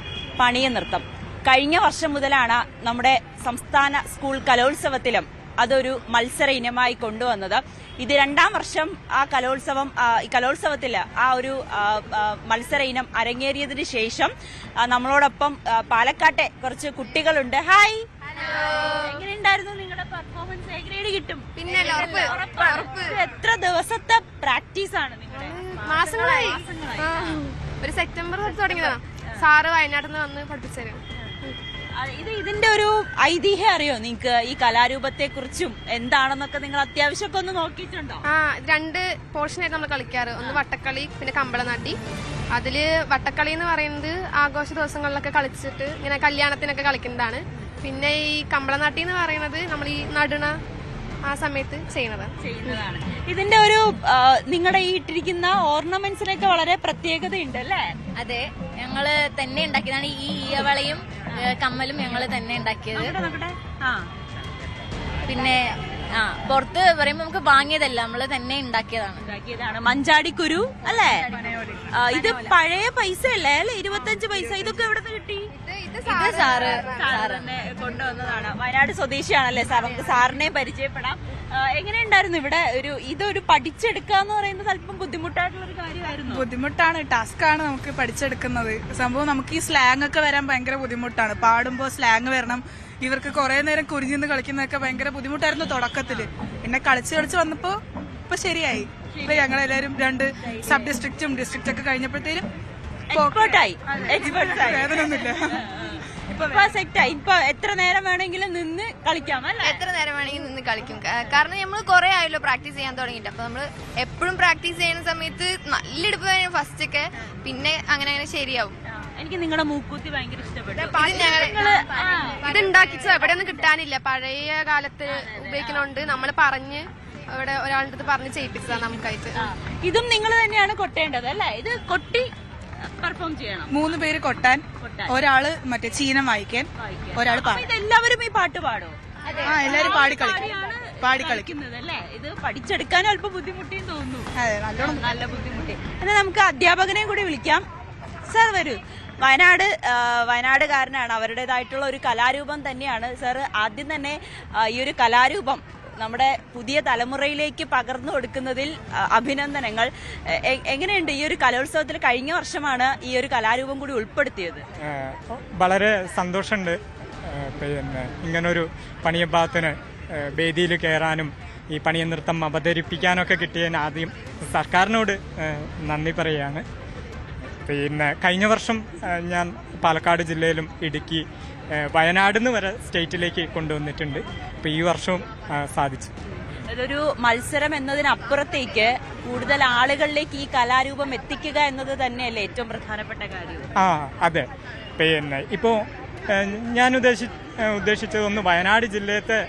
പണിയ നൃത്തം കഴിഞ്ഞ വർഷം മുതലാണ് നമ്മുടെ സംസ്ഥാന സ്കൂൾ കലോത്സവത്തിലും അതൊരു മത്സര ഇനമായി കൊണ്ടുവന്നത്. ഇത് 2ാം വർഷം ആ കലോത്സവത്തിൽ ആ ഒരു മത്സര ഇനം അരങ്ങേറിയതിനു ശേഷം നമ്മളോടൊപ്പം പാലക്കാട്ടെ കുറച്ച് കുട്ടികളുണ്ട്. ഹായ്, എങ്ങനെയുണ്ടായിരുന്നു നിങ്ങളുടെ പെർഫോമൻസ്? എ ഗ്രേഡ് കിട്ടും? പിന്നെ എത്ര ദിവസത്തെ പ്രാക്ടീസ് ആണ് നിങ്ങളുടെ? മാസങ്ങളായി. ഒരു സെപ്റ്റംബർ തൊട്ട് തുടങ്ങിയതാണ്. സാറ് വയനാട്ടിൽ നിന്ന് വന്ന് പഠിപ്പിച്ചു. ഇതിന്റെ ഒരു ഐതിഹ്യം അറിയോ നിങ്ങൾക്ക്? ഈ കലാരൂപത്തെ കുറിച്ചും എന്താണെന്നൊക്കെ നിങ്ങൾ അത്യാവശ്യമൊക്കെ ഒന്ന് നോക്കിയിട്ടുണ്ടോ? 2 പോർഷനായിട്ട് നമ്മൾ കളിക്കാറ്. ഒന്ന് വട്ടക്കളി, പിന്നെ കമ്പളനാട്ടി. അതില് വട്ടക്കളി എന്ന് പറയുന്നത് ആഘോഷ ദിവസങ്ങളിലൊക്കെ കളിച്ചിട്ട് ഇങ്ങനെ കല്യാണത്തിനൊക്കെ കളിക്കുന്നതാണ്. പിന്നെ ഈ കമ്പളനാട്ടി എന്ന് പറയുന്നത് നമ്മൾ ഈ നടുണ ആ സമയത്ത് ചെയ്യുന്നതാണ്. ഇതിന്റെ ഒരു നിങ്ങളുടെ ഈ ഇട്ടിരിക്കുന്ന ഓർണമെന്റ്സിനൊക്കെ വളരെ പ്രത്യേകതയുണ്ട് അല്ലേ? അതെ, ഞങ്ങള് തന്നെ ഉണ്ടാക്കിയതാണ്. ഈ ഈയവളയും കമ്മലും ഞങ്ങള് തന്നെ ഉണ്ടാക്കിയത്. പിന്നെ പുറത്ത് പറയുമ്പോ നമുക്ക് വാങ്ങിയതല്ല, നമ്മള് തന്നെ ഉണ്ടാക്കിയതാണ്. മഞ്ചാടിക്കുരു അല്ലേ? ഇത് പഴയ പൈസ അല്ലേ? 25 പൈസ. ഇതൊക്കെ എവിടെ നിന്ന് കിട്ടി? ഇത് സാറ് കൊണ്ടുവന്നതാണ്. വയനാട് സ്വദേശിയാണല്ലേ സാർ? നമുക്ക് സാറിനെ പരിചയപ്പെടാം. എങ്ങനെയുണ്ടായിരുന്നു ഇവിടെ ഇതൊരു പഠിച്ചെടുക്കുക എന്ന് പറയുന്നത് അല്പം ബുദ്ധിമുട്ടായിട്ടുള്ള ഒരു കാര്യമായിരുന്നു? ബുദ്ധിമുട്ടാണ്, ടാസ്ക്കാണ് നമുക്ക് പഠിച്ചെടുക്കുന്നത്. സംഭവം നമുക്ക് ഈ സ്ലാങ് ഒക്കെ വരാൻ ഭയങ്കര ബുദ്ധിമുട്ടാണ്. പാടുമ്പോൾ സ്ലാങ് വരണം. ഇവർക്ക് കുറെ നേരം കുരിഞ്ഞിന്ന് കളിക്കുന്നതൊക്കെ ഭയങ്കര ബുദ്ധിമുട്ടായിരുന്നു തുടക്കത്തില്. പിന്നെ കളിച്ച് വന്നപ്പോ ഇപ്പൊ ശരിയായി. ഇപ്പൊ ഞങ്ങളെല്ലാരും 2 സബ് ഡിസ്ട്രിക്റ്റും ഡിസ്ട്രിക്റ്റ് ഒക്കെ കഴിഞ്ഞപ്പോഴത്തേനും വേദനയൊന്നുമില്ല. ഇപ്പൊ എത്ര നേരം വേണമെങ്കിലും നിന്ന് കളിക്കാം അല്ലേ? എത്ര നേരം വേണമെങ്കിലും നിന്ന് കളിക്കും. കാരണം നമ്മൾ കുറെ ആയല്ലോ പ്രാക്ടീസ് ചെയ്യാൻ തുടങ്ങിയിട്ട്. അപ്പൊ നമ്മള് എപ്പോഴും പ്രാക്ടീസ് ചെയ്യുന്ന സമയത്ത് നല്ല ഇടുപ്പ് വേണം ഫസ്റ്റ് ഒക്കെ, പിന്നെ അങ്ങനെ ശരിയാവും. എനിക്ക് നിങ്ങളുടെ മൂക്കൂത്തി ഭയങ്കര ഇഷ്ടപ്പെട്ടു. ഇത് ഉണ്ടാക്കിച്ചോ എവിടെ ഒന്നും കിട്ടാനില്ല. പഴയ കാലത്ത് ഉപയോഗിക്കുന്നുണ്ട്. നമ്മൾ പറഞ്ഞ് ഇവിടെ ഒരാളുടെ അടുത്ത് പറഞ്ഞ് ചെയ്യിപ്പിച്ചതാണ് നമുക്കായിട്ട്. ഇതും നിങ്ങൾ തന്നെയാണ് കൊട്ടേണ്ടത് അല്ലേ? ഇത് കൊട്ടി പെർഫോം ചെയ്യണം. 3 പേര് കൊട്ടാൻ, ഒരാള് മറ്റേ ചീനം വായിക്കാൻ, ഒരാൾ എല്ലാവരും ഈ പാട്ട് പാടും. എല്ലാരും പാടി കളിക്കുന്നത് അല്ലേ? ഇത് പഠിച്ചെടുക്കാനും അല്പം ബുദ്ധിമുട്ടിയും തോന്നുന്നു. നല്ല ബുദ്ധിമുട്ടി. എന്നാൽ നമുക്ക് അധ്യാപകനെയും കൂടി വിളിക്കാം. സാർ വരൂ. വയനാടുകാരനാണ്, അവരുടേതായിട്ടുള്ള ഒരു കലാരൂപം തന്നെയാണ്. സാർ ആദ്യം തന്നെ ഈ ഒരു കലാരൂപം നമ്മുടെ പുതിയ തലമുറയിലേക്ക് പകർന്നു കൊടുക്കുന്നതിൽ അഭിനന്ദനങ്ങൾ. എങ്ങനെയുണ്ട് ഈ ഒരു കലോത്സവത്തിൽ? കഴിഞ്ഞ വർഷമാണ് ഈ ഒരു കലാരൂപം കൂടി ഉൾപ്പെടുത്തിയത്. വളരെ സന്തോഷമുണ്ട്. പിന്നെ ഇങ്ങനൊരു പണിയഭാഗത്തിന് വേദിയിൽ കയറാനും ഈ പണിയ നൃത്തം അവതരിപ്പിക്കാനൊക്കെ കിട്ടിയതിന് ആദ്യം സർക്കാരിനോട് നന്ദി പറയുകയാണ്. പിന്നെ കഴിഞ്ഞ വർഷം ഞാൻ പാലക്കാട് ജില്ലയിലും ഇടുക്കി, വയനാട് നിന്ന് വരെ സ്റ്റേറ്റിലേക്ക് കൊണ്ടുവന്നിട്ടുണ്ട്. അപ്പോൾ ഈ വർഷവും സാധിച്ചു. അതൊരു മത്സരം എന്നതിനപ്പുറത്തേക്ക് കൂടുതൽ ആളുകളിലേക്ക് ഈ കലാരൂപം എത്തിക്കുക എന്നത് തന്നെയല്ലേ ഏറ്റവും പ്രധാനപ്പെട്ട കാര്യം? അതെ. പിന്നെ ഇപ്പോൾ ഞാൻ ഉദ്ദേശിച്ചതൊന്ന് വയനാട് ജില്ലത്തെ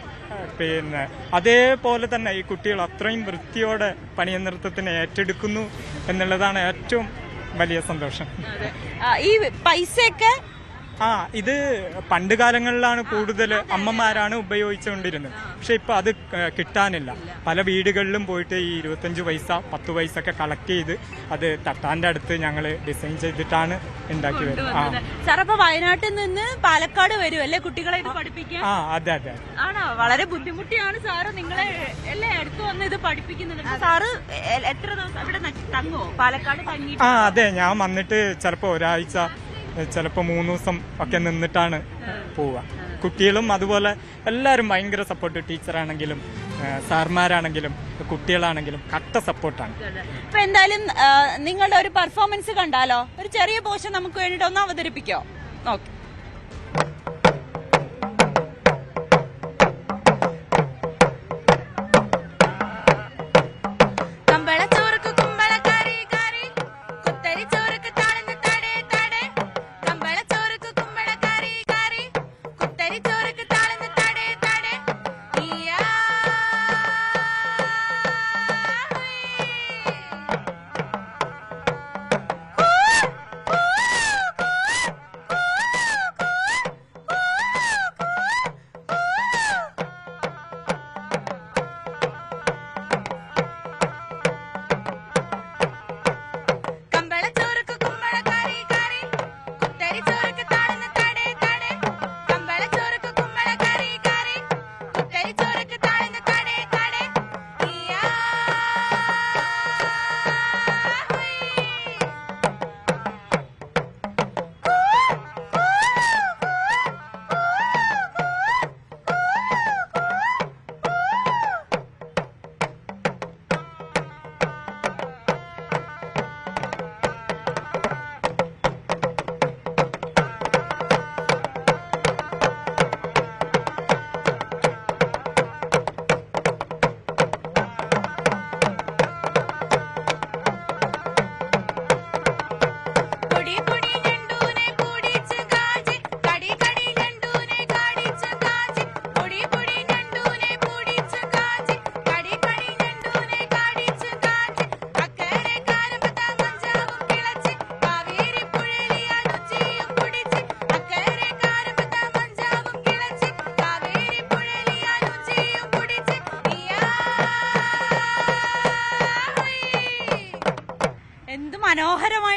പിന്നെ അതേപോലെ തന്നെ ഈ കുട്ടികൾ അത്രയും വൃത്തിയോടെ പണിയ നൃത്തത്തിനെ ഏറ്റെടുക്കുന്നു എന്നുള്ളതാണ് ഏറ്റവും വലിയ സന്തോഷം. ഈ പൈസയൊക്കെ ഇത് പണ്ട് കാലങ്ങളിലാണ് കൂടുതൽ അമ്മമാരാണ് ഉപയോഗിച്ചുകൊണ്ടിരുന്നത്. പക്ഷെ ഇപ്പൊ അത് കിട്ടാനില്ല. പല വീടുകളിലും പോയിട്ട് ഈ 25 പൈസ 10 പൈസ ഒക്കെ കളക്ട് ചെയ്ത് അത് തട്ടാന്റെ അടുത്ത് ഞങ്ങൾ ഡിസൈൻ ചെയ്തിട്ടാണ് ഉണ്ടാക്കി വരുന്നത്. സാർ അപ്പൊ വയനാട്ടിൽ നിന്ന് പാലക്കാട് വരും അല്ലേ കുട്ടികളെ ഇത് പഠിപ്പിക്കാൻ? അതെ അതെ. ആണോ? വളരെ ബുദ്ധിമുട്ടിയാണ് സാറ് നിങ്ങളെ അല്ലേ അടുത്ത് വന്ന് ഇത് പഠിപ്പിക്കുന്നത്. സാറ് എത്ര ദിവസം ഇവിടെ തങ്ങോ? പാലക്കാട് തങ്ങി? അതെ, ഞാൻ വന്നിട്ട് ചിലപ്പോ ഒരാഴ്ച, ചിലപ്പോൾ 3 ദിവസം ഒക്കെ നിന്നിട്ടാണ് പോവുക. കുട്ടികളും അതുപോലെ എല്ലാവരും ഭയങ്കര സപ്പോർട്ട്. ടീച്ചറാണെങ്കിലും സാർമാരാണെങ്കിലും കുട്ടികളാണെങ്കിലും കട്ട സപ്പോർട്ടാണ്. ഇപ്പൊ എന്തായാലും നിങ്ങളുടെ ഒരു പെർഫോമൻസ് കണ്ടാലോ? ഒരു ചെറിയ പോർഷൻ നമുക്ക് വേണ്ടിയിട്ട് ഒന്ന് അവതരിപ്പിക്കോ? ഓക്കെ.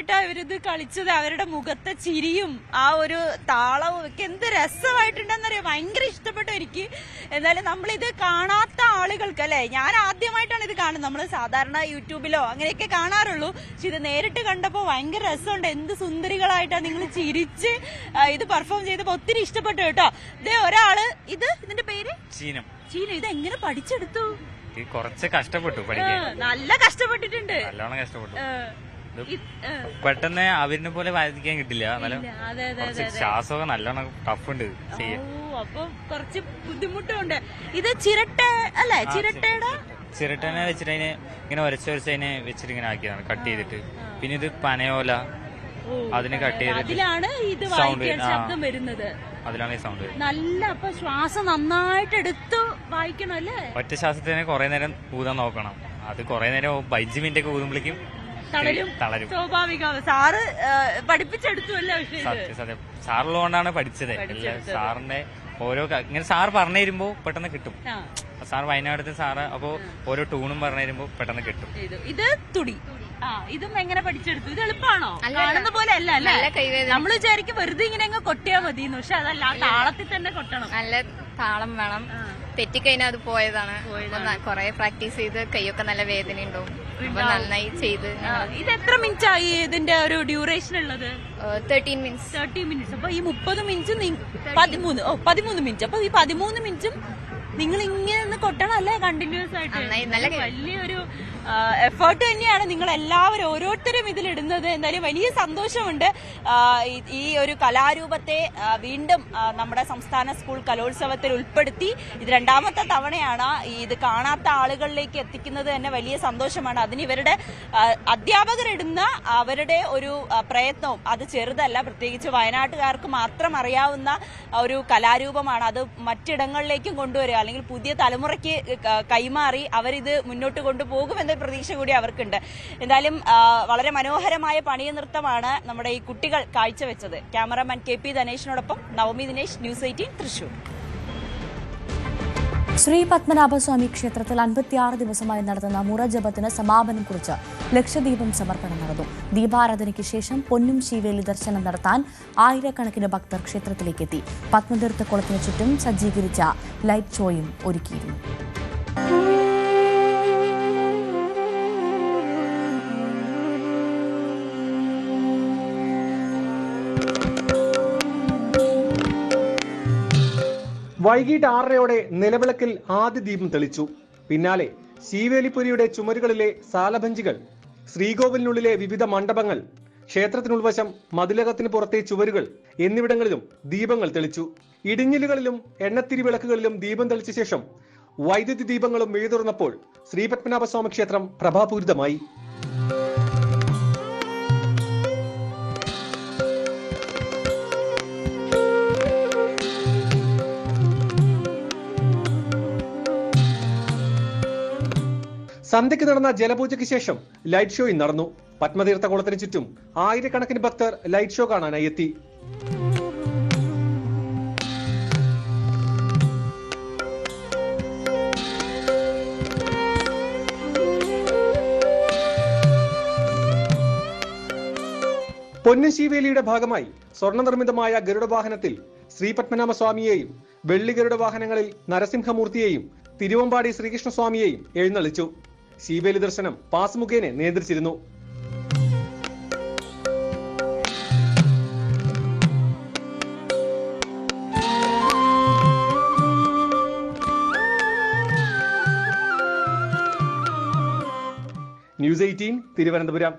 രസമായിട്ടാ ഇവരിത് കളിച്ചത്. അവരുടെ മുഖത്തെ ചിരിയും ആ ഒരു താളവും ഒക്കെ എന്ത് രസമായിട്ടുണ്ടെന്നറിയാം. ഭയങ്കര ഇഷ്ടപ്പെട്ടു എനിക്ക്. എന്തായാലും നമ്മളിത് കാണാത്ത ആളുകൾക്ക് അല്ലെ, ഞാൻ ആദ്യമായിട്ടാണ് ഇത് കാണുന്നത്. നമ്മൾ സാധാരണ യൂട്യൂബിലോ അങ്ങനെയൊക്കെ കാണാറുള്ളൂ. പക്ഷെ ഇത് നേരിട്ട് കണ്ടപ്പോൾ ഭയങ്കര രസമുണ്ട്. എന്ത് സുന്ദരികളായിട്ടാ നിങ്ങൾ ചിരിച്ച് ഇത് പെർഫോം ചെയ്തപ്പോൾ ഒത്തിരി ഇഷ്ടപ്പെട്ടു കേട്ടോ. ഇതേ ഒരാള്, ഇതിന്റെ പേര് ചീനം. ഇത് എങ്ങനെ പഠിച്ചെടുത്തു? കുറച്ച് കഷ്ടപ്പെട്ടു പഠിക്കാൻ. നല്ല കഷ്ടപ്പെട്ടിട്ടുണ്ട്, നല്ലോണം കഷ്ടപ്പെട്ടു. പെട്ടെന്ന് അവരിനെ പോലെ വായിക്കാൻ കിട്ടില്ല. എന്നാലും കുറച്ച് ശ്വാസമൊക്കെ നല്ലോണം ടഫ് ഉണ്ട് ചെയ്യാൻ. അപ്പൊ കുറച്ച് ബുദ്ധിമുട്ടുണ്ട്. ഇത് ചിരട്ട അല്ലേ? ചിരട്ടനെ വെച്ചിട്ട് അതിനെ ഇങ്ങനെ അതിനെ വെച്ചിട്ട് ഇങ്ങനെ ആക്കിയതാണ്, കട്ട് ചെയ്തിട്ട്. പിന്നെ ഇത് പനയോല, അതിന് കട്ട് ചെയ്തിട്ട് അതിലാണ് ഇത് വായിക്കാൻ ശബ്ദം വരുന്നത്. അതിലാണ് ഈ സൗണ്ട്. നല്ല അപ്പൊ ശ്വാസം നന്നായിട്ട് എടുത്ത് വായിക്കണം അല്ലേ? ഒറ്റ ശ്വാസത്തിന് കുറെ നേരം ഊതാൻ നോക്കണം. അത് കുറെ നേരം 5 മിനിറ്റ് ഒക്കെ ഊതുമ്പോഴേക്കും തളരും. സ്വാഭാവികം. സാറ് പഠിപ്പിച്ചെടുത്തു അല്ലേ? സത്യം സാറുള്ളതുകൊണ്ടാണ് പഠിച്ചത്. സാറിന്റെ ഓരോ ഇങ്ങനെ സാർ പറഞ്ഞു തരുമ്പോ പെട്ടെന്ന് കിട്ടും. സാർ വയനാടത്തെ സാറ് അപ്പോ ഓരോ ടൂണും പറഞ്ഞു തരുമ്പോ പെട്ടെന്ന് കിട്ടും. ഇത് തുടി. ഇതും എങ്ങനെ പഠിച്ചെടുത്തു? ഇത് എളുപ്പമാണോ? കാണുന്ന പോലെ അല്ല അല്ലേ? നമ്മൾ വിചാരിക്കും വെറുതെ ഇങ്ങനെ അങ്ങ് കൊട്ടിയാ മതി, പക്ഷെ അതല്ല, താളത്തിൽ തന്നെ കൊട്ടണം. നല്ല താളം വേണം. തെറ്റിക്കഴിഞ്ഞാൽ അത് പോയതാണ്. കൊറേ പ്രാക്ടീസ് ചെയ്ത് കൈയൊക്കെ നല്ല വേദന ഉണ്ടാവും. നന്നായി ചെയ്ത്. ഇത് എത്ര മിനിറ്റ് ആയി ഇതിന്റെ ഒരു ഡ്യൂറേഷൻ ഉള്ളത്? 13 മിനിറ്റ്സ്. അപ്പൊ ഈ 30 മിനിറ്റ് 13 മിനിറ്റ്. അപ്പൊ ഈ 13 മിനിറ്റും നിങ്ങൾ ഇങ്ങനെ കൊട്ടണം അല്ലേ? കണ്ടിന്യൂസ് ആയിട്ട്. വലിയൊരു എഫേർട്ട് തന്നെയാണ് നിങ്ങൾ എല്ലാവരും ഓരോരുത്തരും ഇതിലിടുന്നത്. എന്തായാലും വലിയ സന്തോഷമുണ്ട്. ഈ ഒരു കലാരൂപത്തെ വീണ്ടും നമ്മുടെ സംസ്ഥാന സ്കൂൾ കലോത്സവത്തിൽ ഉൾപ്പെടുത്തി. ഇത് 2ാമത്തെ തവണയാണ് ഇത് കാണാത്ത ആളുകളിലേക്ക് എത്തിക്കുന്നത്. തന്നെ വലിയ സന്തോഷമാണ്. അതിന് ഇവരുടെ അധ്യാപകരിടുന്ന അവരുടെ ഒരു പ്രയത്നവും അത് ചെറുതല്ല. പ്രത്യേകിച്ച് വയനാട്ടുകാർക്ക് മാത്രം അറിയാവുന്ന ഒരു കലാരൂപമാണ്. അത് മറ്റിടങ്ങളിലേക്കും കൊണ്ടുവരിക, അല്ലെങ്കിൽ പുതിയ തലമുറയ്ക്ക് കൈമാറി അവരിത് മുന്നോട്ട് കൊണ്ടുപോകുമെന്ന പ്രതീക്ഷ കൂടി അവർക്കുണ്ട്. എന്തായാലും വളരെ മനോഹരമായ പണിയ നൃത്തമാണ് നമ്മുടെ ഈ കുട്ടികൾ കാഴ്ചവെച്ചത്. ക്യാമറാമാൻ KP ധനേഷിനോടൊപ്പം നവമി ദിനേശ്, ന്യൂസ് 18 തൃശൂർ. ശ്രീ പത്മനാഭസ്വാമി ക്ഷേത്രത്തിൽ 56 ദിവസമായി നടത്തുന്ന മുറജപത്തിന് സമാപനം കുറിച്ച് ലക്ഷദീപം സമർപ്പണം നടന്നു. ദീപാരാധനയ്ക്ക് ശേഷം പൊന്നും ശീവേലി ദർശനം നടത്താൻ ആയിരക്കണക്കിന് ഭക്തർ ക്ഷേത്രത്തിലേക്കെത്തി. പത്മതീർത്ഥക്കുളത്തിന് ചുറ്റും സജ്ജീകരിച്ച ലൈറ്റ് ഷോയും ഒരുക്കിയിരുന്നു. വൈകിട്ട് 6:30യോടെ നിലവിളക്കിൽ ആദ്യ ദീപം തെളിച്ചു. പിന്നാലെ ശീവേലിപ്പുരിയുടെ ചുമരുകളിലെ സാലഭഞ്ചികൾ, ശ്രീകോവിലിനുള്ളിലെ വിവിധ മണ്ഡപങ്ങൾ, ക്ഷേത്രത്തിനുൾവശം മതിലകത്തിന് പുറത്തെ ചുവരുകൾ എന്നിവിടങ്ങളിലും ദീപങ്ങൾ തെളിച്ചു. ഇടിഞ്ഞിലുകളിലും എണ്ണത്തിരി വിളക്കുകളിലും ദീപം തെളിച്ച ശേഷം വൈദ്യുതി ദീപങ്ങളും മെഴുതുറന്നപ്പോൾ ശ്രീപത്മനാഭസ്വാമി ക്ഷേത്രം പ്രഭാപൂരിതമായി. സന്ധ്യയ്ക്ക് നടന്ന ജലപൂജയ്ക്ക് ശേഷം ലൈറ്റ് ഷോയും നടന്നു. പത്മതീർത്ഥ കുളത്തിന് ചുറ്റും ആയിരക്കണക്കിന് ഭക്തർ ലൈറ്റ് ഷോ കാണാനായി എത്തി. പൊന്നും ശീവേലിയുടെ ഭാഗമായി സ്വർണ്ണനിർമ്മിതമായ ഗരുഡവാഹനത്തിൽ ശ്രീപത്മനാഭസ്വാമിയെയും വെള്ളി ഗരുഡ വാഹനങ്ങളിൽ നരസിംഹമൂർത്തിയെയും തിരുവമ്പാടി ശ്രീകൃഷ്ണസ്വാമിയെയും എഴുന്നള്ളിച്ചു. ശീവേലി ദർശനം പാസ് മുഖേന നിയന്ത്രിച്ചിരുന്നു. ന്യൂസ് 18 തിരുവനന്തപുരം.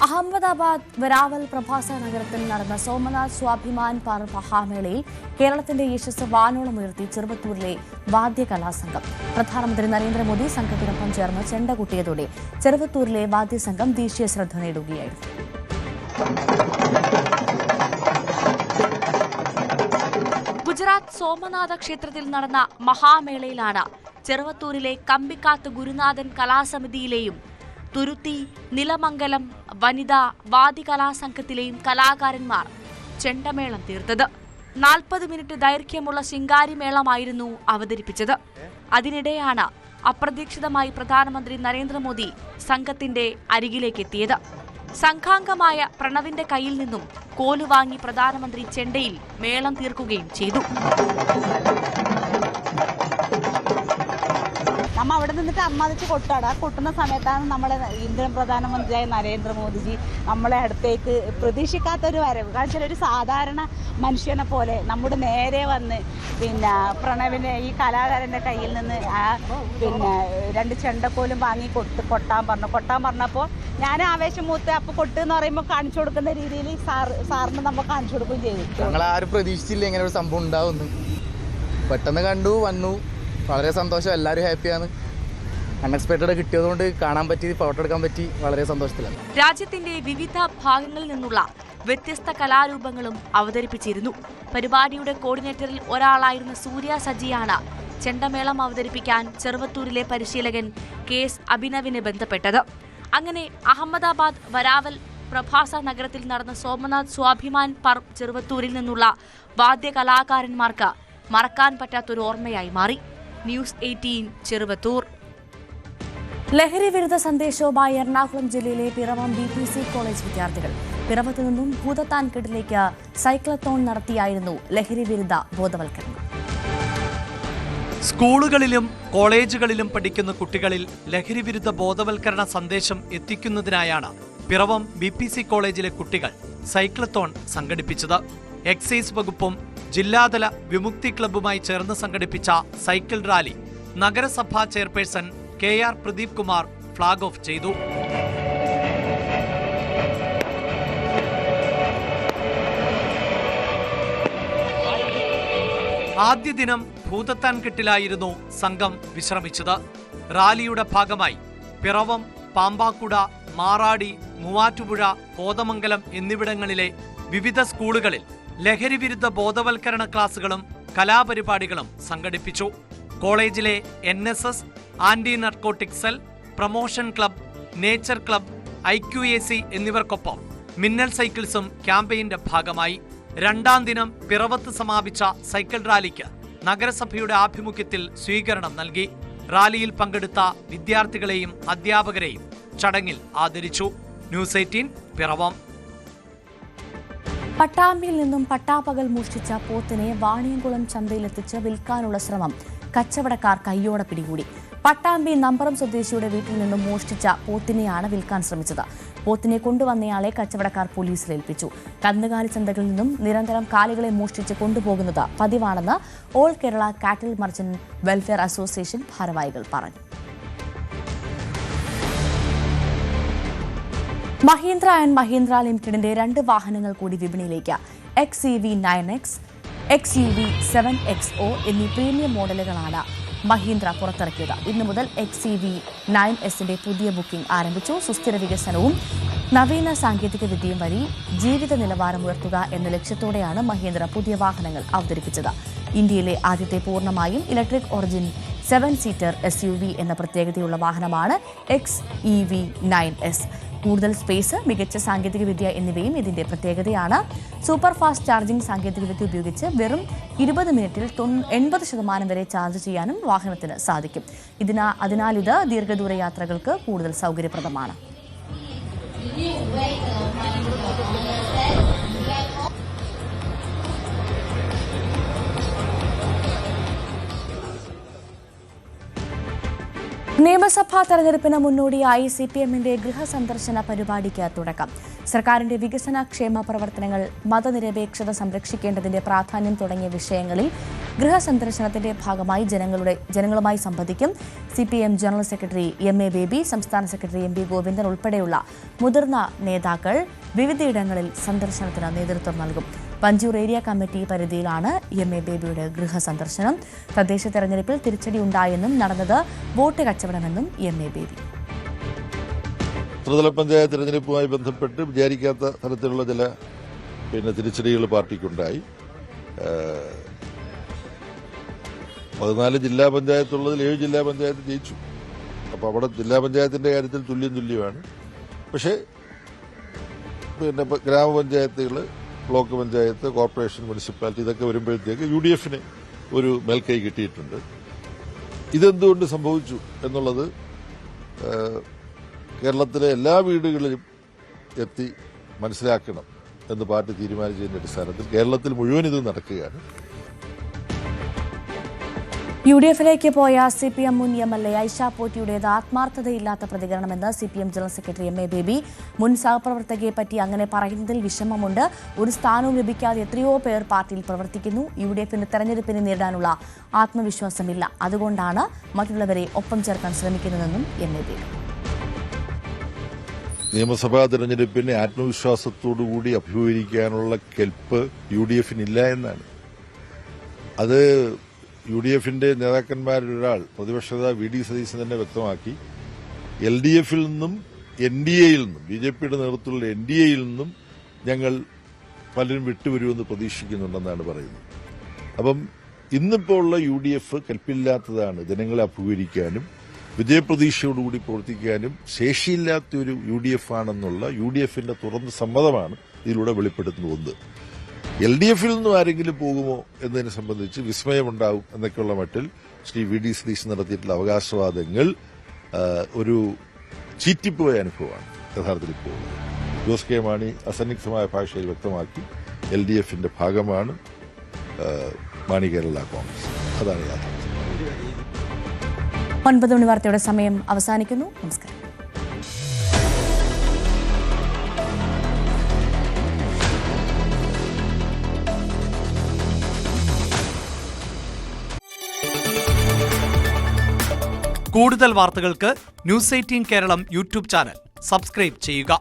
അഹമ്മദാബാദ് വരാവൽ പ്രഭാസ നഗരത്തിൽ നടന്ന സോമനാഥ് സ്വാഭിമാൻ പർവ് മഹാമേളയിൽ കേരളത്തിന്റെ യശസ് വാനോളം ഉയർത്തി ചെറുവത്തൂരിലെ വാദ്യകലാസംഘം. പ്രധാനമന്ത്രി നരേന്ദ്രമോദി സംഘത്തിനൊപ്പം ചേർന്ന് ചെണ്ട കൂട്ടിയതോടെ ചെറുവത്തൂരിലെ വാദ്യസംഘം ദേശീയ ശ്രദ്ധ നേടുകയായിരുന്നു. ഗുജറാത്ത് സോമനാഥ ക്ഷേത്രത്തിൽ നടന്ന മഹാമേളയിലാണ് ചെറുവത്തൂരിലെ കമ്പിക്കാത്ത് ഗുരുനാഥൻ കലാസമിതിയിലെയും തുരുത്തി, നിലമംഗലം വനിതാ വാദ്യകലാസംഘത്തിലെയും കലാകാരന്മാർ ചെണ്ടമേളം തീർത്തത്. 40 മിനിറ്റ് ദൈർഘ്യമുള്ള ശിങ്കാരിമേളമായിരുന്നു അവതരിപ്പിച്ചത്. അതിനിടെയാണ് അപ്രതീക്ഷിതമായി പ്രധാനമന്ത്രി നരേന്ദ്രമോദി സംഘത്തിന്റെ അരികിലേക്കെത്തിയത്. സംഘാംഗമായ പ്രണവിന്റെ കയ്യിൽ നിന്നും കോല് വാങ്ങി പ്രധാനമന്ത്രി ചെണ്ടയിൽ മേളം തീർക്കുകയും ചെയ്തു. നമ്മ അവിടെ നിന്നിട്ട് അമ്മതിച്ച് കൊട്ടാട്. ആ കൊട്ടുന്ന സമയത്താണ് നമ്മുടെ ഇന്ത്യൻ പ്രധാനമന്ത്രിയായ നരേന്ദ്രമോദിജി നമ്മളെ അടുത്തേക്ക് പ്രതീക്ഷിക്കാത്തൊരു വരവ്. കാരണം ഒരു സാധാരണ മനുഷ്യനെ പോലെ നമ്മുടെ നേരെ വന്ന് പ്രണവിനെ ഈ കലാകാരൻ്റെ കയ്യിൽ നിന്ന് പിന്നെ 2 ചെണ്ടക്കോലും വാങ്ങി കൊട്ടാൻ പറഞ്ഞപ്പോൾ ഞാൻ ആവേശം മൂത്ത് അപ്പോൾ കൊട്ടെന്ന് പറയുമ്പോൾ കാണിച്ചു കൊടുക്കുന്ന രീതിയിൽ സാറിന് നമ്മൾ കാണിച്ചു കൊടുക്കുകയും ചെയ്തു. ഞങ്ങൾ ആരും പ്രതീക്ഷിച്ചില്ല ഇങ്ങനെ ഒരു സംഭവം ഉണ്ടാവുന്നു. പെട്ടെന്ന് കണ്ടു വന്നു. വളരെ സന്തോഷം. എല്ലാവരും ഹാപ്പിയാണ്. അൺഎക്സ്പെക്റ്റഡ് കിട്ടിയതുകൊണ്ട് കാണാൻ പറ്റി, ഫോട്ടോ എടുക്കാൻ പറ്റി. വളരെ സന്തോഷത്തിലാണ്. രാജ്യത്തിന്റെ വിവിധ ഭാഗങ്ങളിൽ നിന്നുള്ള വ്യത്യസ്ത കലാരൂപങ്ങളും അവതരിപ്പിച്ചിരുന്നു. പരിപാടിയുടെ കോർഡിനേറ്ററിൽ ഒരാളായിരുന്ന സൂര്യ സജിയാണ് ചെണ്ടമേളം അവതരിപ്പിക്കാൻ ചെറുവത്തൂരിലെ പരിശീലകൻ KS അഭിനവിനെ ബന്ധപ്പെട്ടത്. അങ്ങനെ അഹമ്മദാബാദ് വരാവൽ പ്രഭാസ നഗരത്തിൽ നടന്ന സോമനാഥ് സ്വാഭിമാൻ പർവ് ചെറുവത്തൂരിൽ നിന്നുള്ള വാദ്യ കലാകാരന്മാർക്ക് മറക്കാൻ പറ്റാത്തൊരു ഓർമ്മയായി മാറി. ന്യൂസ് 18 ചെറുവത്തൂർ. ലഹരി വിരുദ്ധ സന്ദേശവുമായി എറണാകുളം ജില്ലയിലെ പിറവം BPC കോളേജ് വിദ്യാർത്ഥികൾ. പിറവത്തു നിന്നും ഭൂതത്താൻകെട്ടിലേക്ക് സൈക്ലത്തോൺ നടത്തിയായിരുന്നു ലഹരി വിരുദ്ധ ബോധവൽക്കരണം. സ്കൂളുകളിലും കോളേജുകളിലും പഠിക്കുന്ന കുട്ടികളിൽ ലഹരി വിരുദ്ധ ബോധവൽക്കരണ സന്ദേശം എത്തിക്കുന്നതിനായാണ് പിറവം BPC കോളേജിലെ കുട്ടികൾ സൈക്ലത്തോൺ സംഘടിപ്പിച്ചത്. എക്സൈസ് വകുപ്പും ജില്ലാതല വിമുക്തി ക്ലബ്ബുമായി ചേർന്ന് സംഘടിപ്പിച്ച സൈക്കിൾ റാലി നഗരസഭാ chairperson KR Pradeep Kumar flag off ചെയ്തു. ആദ്യ ദിനം ഭൂതത്താൻകെട്ടിലായിരുന്നു സംഘം വിശ്രമിച്ചത്. റാലിയുടെ ഭാഗമായി പിറവം, പാമ്പാക്കുട, മാറാടി, മൂവാറ്റുപുഴ, കോതമംഗലം എന്നിവിടങ്ങളിലെ വിവിധ സ്കൂളുകളിൽ ലഹരി വിരുദ്ധ ബോധവൽക്കരണ ക്ലാസുകളും കലാപരിപാടികളും സംഘടിപ്പിച്ചു. കോളേജിലെ NSS, anti narcotic cell, promotion club, nature club, IQAC എന്നിവർക്കൊപ്പം മിന്നൽ സൈക്കിൾസും ക്യാമ്പയിന്റെ ഭാഗമായി. രണ്ടാം ദിനം പിറവത്ത് സമാപിച്ച സൈക്കിൾ റാലിക്ക് നഗരസഭയുടെ ആഭിമുഖ്യത്തിൽ സ്വീകരണം നൽകി. റാലിയിൽ പങ്കെടുത്ത വിദ്യാർത്ഥികളെയും അധ്യാപകരെയും ചടങ്ങിൽ ആദരിച്ചു. ന്യൂസ് 18 പിറവം. പട്ടാമ്പിയിൽ നിന്നും പട്ടാപ്പകൽ മോഷ്ടിച്ച പോത്തിനെ വാണിയംകുളം ചന്തയിലെത്തിച്ച് വിൽക്കാനുള്ള ശ്രമം കച്ചവടക്കാർ കയ്യോടെ പിടികൂടി. പട്ടാമ്പി നമ്പറം സ്വദേശിയുടെ വീട്ടിൽ നിന്നും മോഷ്ടിച്ച പോത്തിനെയാണ് വിൽക്കാൻ ശ്രമിച്ചത്. പോത്തിനെ കൊണ്ടുവന്നയാളെ കച്ചവടക്കാർ പോലീസിൽ ഏൽപ്പിച്ചു. കന്നുകാലി ചന്തകളിൽ നിന്നും നിരന്തരം കാലികളെ മോഷ്ടിച്ച് കൊണ്ടുപോകുന്നത് പതിവാണെന്ന് ഓൾ കേരള കാറ്റിൽ മർച്ചന്റ് വെൽഫെയർ അസോസിയേഷൻ ഭാരവാഹികൾ പറഞ്ഞു. മഹീന്ദ്ര ആൻഡ് മഹീന്ദ്ര ലിമിറ്റഡിന്റെ 2 വാഹനങ്ങൾ കൂടി വിപണിയിലേക്ക്. XEV 9X, XUV 7XO എന്നീ പ്രീമിയം മോഡലുകളാണ് മഹീന്ദ്ര പുറത്തിറക്കിയത്. ഇന്നു മുതൽ XEV 9Sന്റെ പുതിയ ബുക്കിംഗ് ആരംഭിച്ചു. സുസ്ഥിര വികസനവും നവീന സാങ്കേതിക വിദ്യയും വഴി ജീവിത നിലവാരം ഉയർത്തുക എന്ന ലക്ഷ്യത്തോടെയാണ് മഹീന്ദ്ര പുതിയ വാഹനങ്ങൾ അവതരിപ്പിച്ചത്. ഇന്ത്യയിലെ ആദ്യത്തെ പൂർണ്ണമായും ഇലക്ട്രിക് ഒറിജിൻ 7-സീറ്റർ SUV എന്ന പ്രത്യേകതയുള്ള വാഹനമാണ് XEV 9S. കൂടുതൽ സ്പേസ്, മികച്ച സാങ്കേതികവിദ്യ എന്നിവയും ഇതിന്റെ പ്രത്യേകതയാണ്. സൂപ്പർ ഫാസ്റ്റ് ചാർജിംഗ് സാങ്കേതികവിദ്യ ഉപയോഗിച്ച് വെറും 20 മിനിറ്റിൽ 80% വരെ ചാർജ് ചെയ്യാനും വാഹനത്തിന് സാധിക്കും. അതിനാൽ ഇത് ദീർഘദൂര യാത്രകൾക്ക് കൂടുതൽ സൗകര്യപ്രദമാണ്. നിയമസഭാ തെരഞ്ഞെടുപ്പിന് മുന്നോടിയായി CPMന്റെ ഗൃഹസന്ദർശന പരിപാടിക്ക് തുടക്കം. സർക്കാരിന്റെ വികസന ക്ഷേമ പ്രവർത്തനങ്ങൾ, മതനിരപേക്ഷത സംരക്ഷിക്കേണ്ടതിന്റെ പ്രാധാന്യം തുടങ്ങിയ വിഷയങ്ങളിൽ ഗൃഹസന്ദർശനത്തിന്റെ ഭാഗമായി ജനങ്ങളുമായി സംവദിക്കും. CPM general secretary MA baby, സംസ്ഥാന സെക്രട്ടറി MB ഗോവിന്ദൻ ഉൾപ്പെടെയുള്ള മുതിർന്ന നേതാക്കൾ വിവിധയിടങ്ങളിൽ സന്ദർശനത്തിന് നേതൃത്വം നൽകും. പഞ്ചൂർ ഏരിയ കമ്മിറ്റി പരിധിയിലാണ് MA ബേബിയുടെ ഗൃഹസന്ദർശനം. തദ്ദേശ തെരഞ്ഞെടുപ്പിൽ തിരിച്ചടിയുണ്ടായെന്നും നടന്നത് വോട്ട് കച്ചവടമെന്നും MA ബേബി. ത്രിതല പഞ്ചായത്ത് തെരഞ്ഞെടുപ്പുമായി ബന്ധപ്പെട്ട് വിചാരിക്കാത്ത തരത്തിലുള്ള ചില തിരിച്ചടികൾ പാർട്ടിക്കുണ്ടായി. 14 ജില്ലാ പഞ്ചായത്തുള്ളതിൽ 7 ജില്ലാ പഞ്ചായത്ത് ജയിച്ചു. അപ്പോൾ അവിടെ ജില്ലാ പഞ്ചായത്തിന്റെ കാര്യത്തിൽ തുല്യമാണ്. പക്ഷേ ഗ്രാമപഞ്ചായത്തുകൾ, ബ്ലോക്ക് പഞ്ചായത്ത്, കോർപ്പറേഷൻ, മുനിസിപ്പാലിറ്റി ഇതൊക്കെ വരുമ്പോഴത്തേക്ക് UDFന് ഒരു മേൽക്കൈ കിട്ടിയിട്ടുണ്ട്. ഇതെന്തുകൊണ്ട് സംഭവിച്ചു എന്നുള്ളത് കേരളത്തിലെ എല്ലാ വീടുകളിലും എത്തി മനസ്സിലാക്കണം എന്ന് പാർട്ടി തീരുമാനിച്ചതിൻ്റെ അടിസ്ഥാനത്തിൽ കേരളത്തിൽ മുഴുവൻ ഇത് നടക്കുകയാണ്. UDF-ലേക്ക് പോയ CPM മുൻ MLA ഐഷ പോറ്റിയുടേത് ആത്മാർത്ഥതയില്ലാത്ത പ്രതികരണമെന്ന് CPM general secretary MA Baby. മുൻ സഹപ്രവർത്തകയെ പറ്റി അങ്ങനെ പറയുന്നതിൽ വിഷമമുണ്ട്. ഒരു സ്ഥാനവും ലഭിക്കാതെ എത്രയോ പേർ പാർട്ടിയിൽ പ്രവർത്തിക്കുന്നു. UDF-ന് തെരഞ്ഞെടുപ്പിനെ നേരിടാനുള്ള ആത്മവിശ്വാസമില്ല. അതുകൊണ്ടാണ് മറ്റുള്ളവരെ ഒപ്പം ചേർക്കാൻ ശ്രമിക്കുന്നതെന്നും MA ബേബി. നിയമസഭാ തെരഞ്ഞെടുപ്പിനെ ആത്മവിശ്വാസത്തോടുകൂടി അഭിമുഖീകരിക്കാനുള്ള കെൽപ്പ് UDF-നില്ല എന്നാണ്. അത് UDF-ന്റെ നേതാക്കന്മാരൊരാൾ പ്രതിപക്ഷ VD സതീശൻ തന്നെ വ്യക്തമാക്കി. LDF-ൽ നിന്നും NDA-യിൽ നിന്നും BJP-യുടെ നേതൃത്വത്തിലുള്ള NDA-യിൽ നിന്നും ഞങ്ങൾ പലരും വിട്ടുവരുമെന്ന് പ്രതീക്ഷിക്കുന്നുണ്ടെന്നാണ് പറയുന്നത്. അപ്പം ഇന്നിപ്പോൾ ഉള്ള UDF കെൽപ്പില്ലാത്തതാണ്. ജനങ്ങളെ അഭിമുഖീകരിക്കാനും വിജയപ്രതീക്ഷയോടുകൂടി പ്രവർത്തിക്കാനും ശേഷിയില്ലാത്തൊരു UDF ആണെന്നുള്ള UDF-ന്റെ തുറന്ന സമ്മതമാണ് ഇതിലൂടെ വെളിപ്പെടുത്തുന്നത്. LDF-ൽ നിന്നും ആരെങ്കിലും പോകുമോ എന്നതിനെ സംബന്ധിച്ച് വിസ്മയമുണ്ടാവും എന്നൊക്കെയുള്ള മട്ടിൽ ശ്രീ VD സതീശൻ നടത്തിയിട്ടുള്ള അവകാശവാദങ്ങൾ ഒരു ചീറ്റിപ്പോയ അനുഭവമാണ് യഥാർത്ഥത്തിൽ ഇപ്പോൾ ഉള്ളത്. ജോസ് കെ മാണി അസന്നിഗ്ധമായ ഭാഷയിൽ വ്യക്തമാക്കി LDF-ന്റെ ഭാഗമാണ് മാണി കേരള കോൺഗ്രസ്. അതാണ് യാഥാർത്ഥ്യം. 9 മണി വാർത്തയുടെ സമയം അവസാനിക്കുന്നു. നമസ്കാരം. കൂടുതൽ വാർത്തകൾക്ക് News 18 Keralam YouTube channel subscribe ചെയ്യുക.